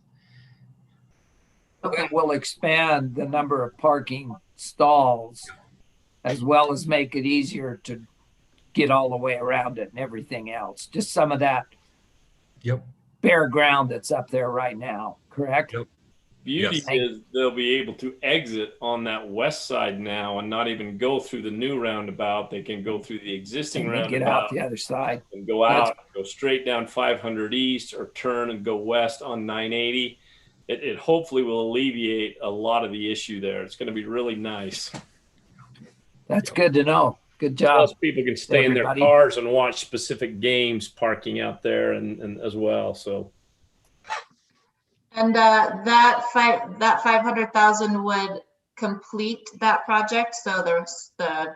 Okay, we'll expand the number of parking stalls as well as make it easier to get all the way around it and everything else. Just some of that bare ground that's up there right now, correct? Yep. Beauty is they'll be able to exit on that west side now and not even go through the new roundabout. They can go through the existing roundabout. Get out the other side. And go out, go straight down 500 East or turn and go west on 980. It hopefully will alleviate a lot of the issue there. It's going to be really nice. That's good to know. Good job. Plus people can stay in their cars and watch specific games parking out there and as well. So And that 500,000 would complete that project. So there's the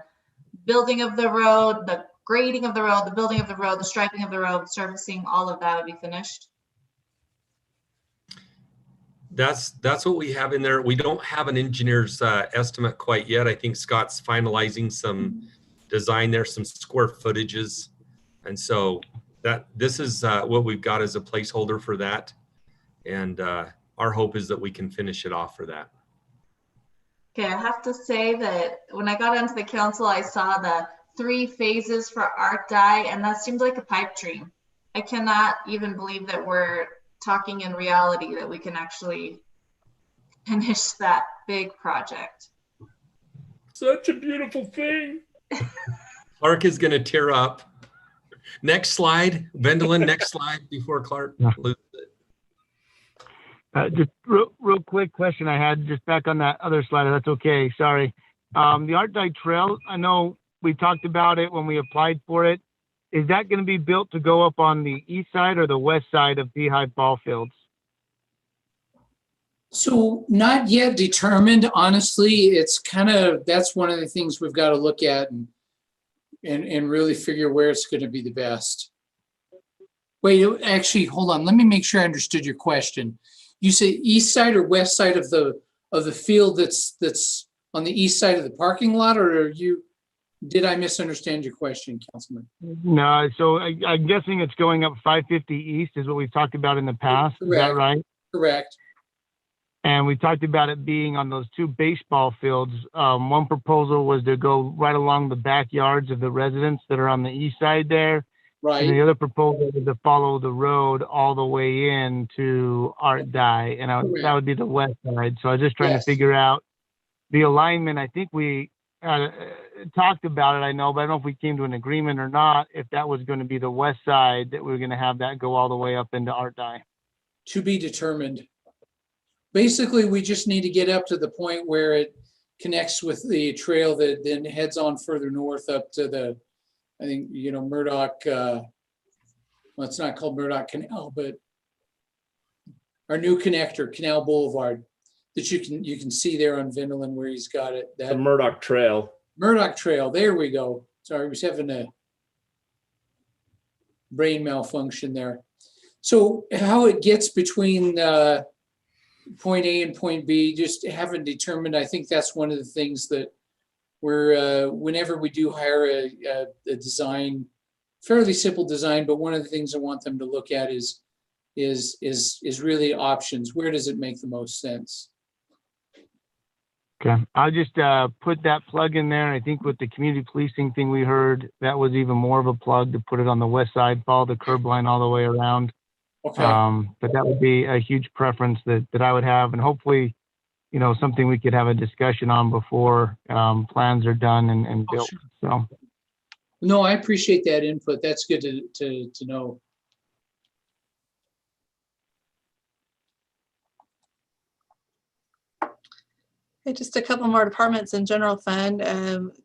building of the road, the grading of the road, the building of the road, the striping of the road, surfacing, all of that would be finished. That's what we have in there. We don't have an engineer's estimate quite yet. I think Scott's finalizing some design there, some square footages. And so this is what we've got as a placeholder for that. And our hope is that we can finish it off for that. Okay, I have to say that when I got onto the council, I saw the 3 phases for art dye, and that seemed like a pipe dream. I cannot even believe that we're talking in reality that we can actually finish that big project. Such a beautiful thing. Clark is going to tear up. Next slide, Vendolin, next slide before Clark loses it. Just real quick question I had just back on that other slide, if that's okay, sorry. The Art Dye Trail, I know we talked about it when we applied for it. Is that going to be built to go up on the east side or the west side of Beehive Ball Fields? So not yet determined, honestly. It's kind of, that's one of the things we've got to look at and really figure where it's going to be the best. Wait, actually, hold on. Let me make sure I understood your question. You say east side or west side of the field that's on the east side of the parking lot, or did I misunderstand your question, Councilman? No, so I'm guessing it's going up 550 east is what we've talked about in the past. Correct. Is that right? Correct. And we talked about it being on those 2 baseball fields. One proposal was to go right along the backyards of the residents that are on the east side there. Right. And the other proposal was to follow the road all the way in to Art Dye, and that would be the west side. So I was just trying to figure out the alignment. I think we talked about it, I know, but I don't know if we came to an agreement or not, if that was going to be the west side, that we were going to have that go all the way up into Art Dye. To be determined. Basically, we just need to get up to the point where it connects with the trail that then heads on further north up to the, I think, Murdoch, well, it's not called Murdoch Canal, but our new connector, Canal Boulevard, that you can see there on Vendolin where he's got it. That The Murdoch Trail. Murdoch Trail, there we go. Sorry, I was having a brain malfunction there. So how it gets between point A and point B, just haven't determined. I think that's one of the things that we're, whenever we do hire a design, fairly simple design, but one of the things I want them to look at is really options. Where does it make the most sense? Okay, I'll just put that plug in there. I think with the community policing thing we heard, that was even more of a plug to put it on the west side, follow the curb line all the way around. Okay. But that would be a huge preference that I would have, and hopefully, something we could have a discussion on before plans are done and built. Sure. So. No, I appreciate that input. That's good to know. Just a couple more departments in general fund.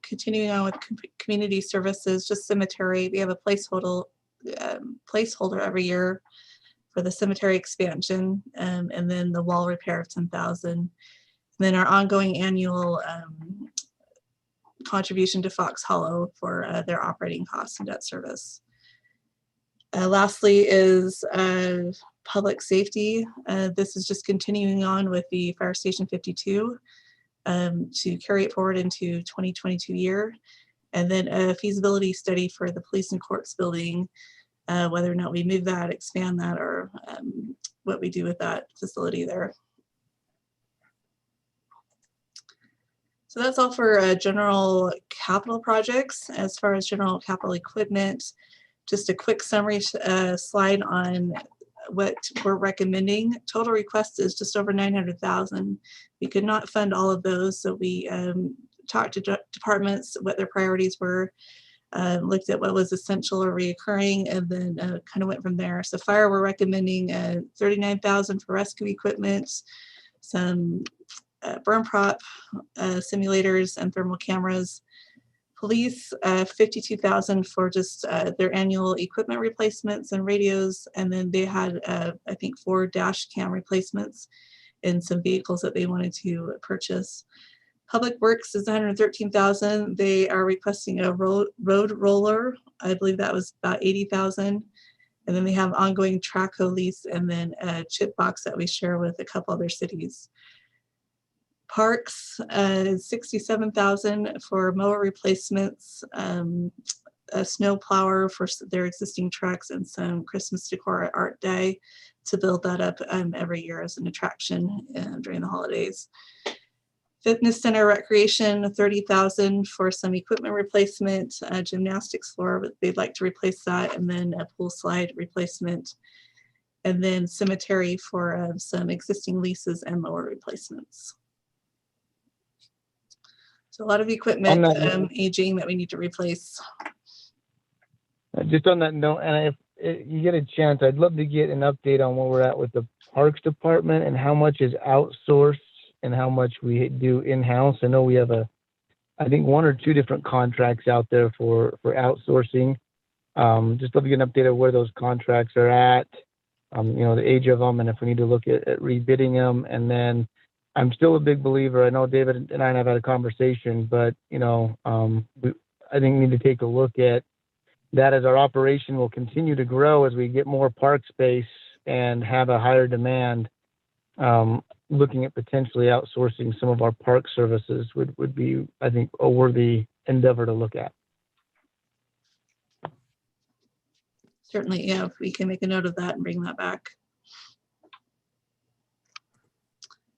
Continuing on with community services, just cemetery. We have a placeholder every year for the cemetery expansion, and then the wall repair of 10,000. And then our ongoing annual contribution to Fox Hollow for their operating costs and debt service. Lastly is public safety. This is just continuing on with the Fire Station 52 to carry it forward into 2022 year. And then a feasibility study for the police and courts building, whether or not we move that, expand that, or what we do with that facility there. So that's all for general capital projects. As far as general capital equipment, just a quick summary slide on what we're recommending. Total request is just over 900,000. We could not fund all of those, so we talked to departments what their priorities were, looked at what was essential or reoccurring, and then kind of went from there. So fire, we're recommending 39,000 for rescue equipment, some burn prop simulators and thermal cameras. Police, 52,000 for just their annual equipment replacements and radios. And then they had, I think, 4 dash cam replacements and some vehicles that they wanted to purchase. Public Works is 113,000. They are requesting a road roller. I believe that was about 80,000. And then they have ongoing Traco lease and then a chip box that we share with a couple other cities. Parks, 67,000 for mower replacements, a snow plower for their existing trucks, and some Christmas decor at Art Day to build that up every year as an attraction during the holidays. Fitness center recreation, 30,000 for some equipment replacement, a gymnastics floor, but they'd like to replace that, and then a pool slide replacement. And then cemetery for some existing leases and mower replacements. So a lot of equipment aging that we need to replace. Just on that note, and if you get a chance, I'd love to get an update on where we're at with the Parks Department and how much is outsourced and how much we do in-house. I know we have I think 1 or 2 different contracts out there for outsourcing. Just love to get an update of where those contracts are at, the age of them, and if we need to look at rebidding them. And then I'm still a big believer. I know David and I have had a conversation, but I think we need to take a look at that as our operation will continue to grow as we get more park space and have a higher demand. Looking at potentially outsourcing some of our park services would be, I think, a worthy endeavor to look at. Certainly, yeah, if we can make a note of that and bring that back.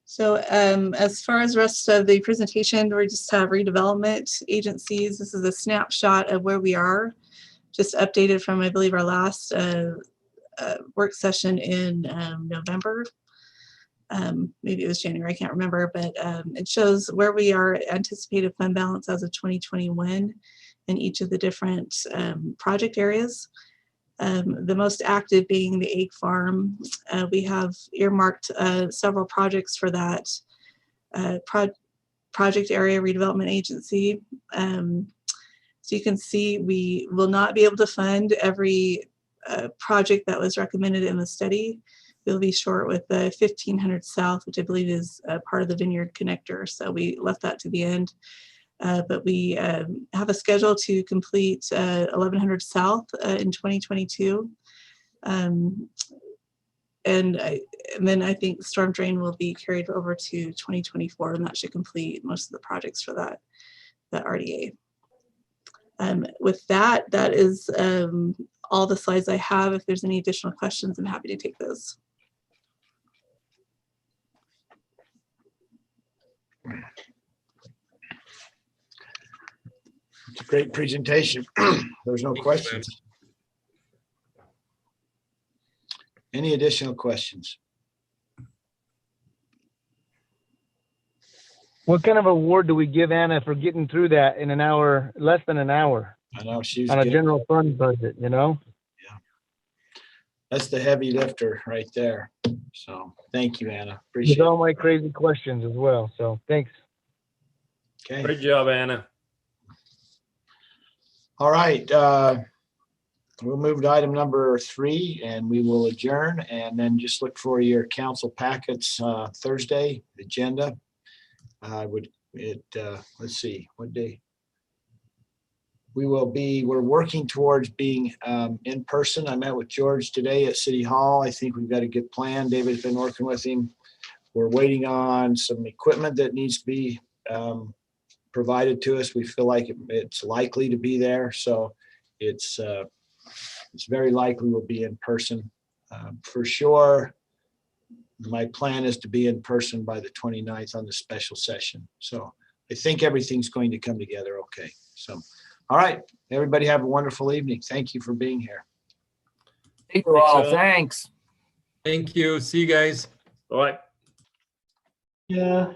So as far as the rest of the presentation, we just have redevelopment agencies. This is a snapshot of where we are, just updated from, I believe, our last work session in November. Maybe it was January, I can't remember, but it shows where we are anticipated fund balance as of 2021 in each of the different project areas. The most active being the egg farm. We have earmarked several projects for that project area redevelopment agency. So you can see we will not be able to fund every project that was recommended in the study. We'll be short with the 1500 South, which I believe is part of the Vineyard Connector. So we left that to the end. But we have a schedule to complete 1100 South in 2022. And then I think storm drain will be carried over to 2024, and that should complete most of the projects for that RDA. With that, that is all the slides I have. If there's any additional questions, I'm happy to take those. It's a great presentation. There's no questions. Any additional questions? What kind of award do we give Anna for getting through that in an hour, less than an hour? I know she's on a general fund budget, Yeah. That's the heavy lifter right there. So thank you, Anna. Appreciate it. With all my crazy questions as well. So thanks. Okay. Great job, Anna. All right. We'll move to item number 3 and we will adjourn, and then just look for your council packets Thursday agenda. Let's see, what day? We're working towards being in person. I met with George today at City Hall. I think we've got a good plan. David's been working with him. We're waiting on some equipment that needs to be provided to us. We feel like it's likely to be there. So it's very likely we'll be in person. For sure, my plan is to be in person by the 29th on the special session. So I think everything's going to come together okay. So, all right, everybody have a wonderful evening. Thank you for being here. Thank you all. Thanks. Thank you. See you guys. All right. Yeah.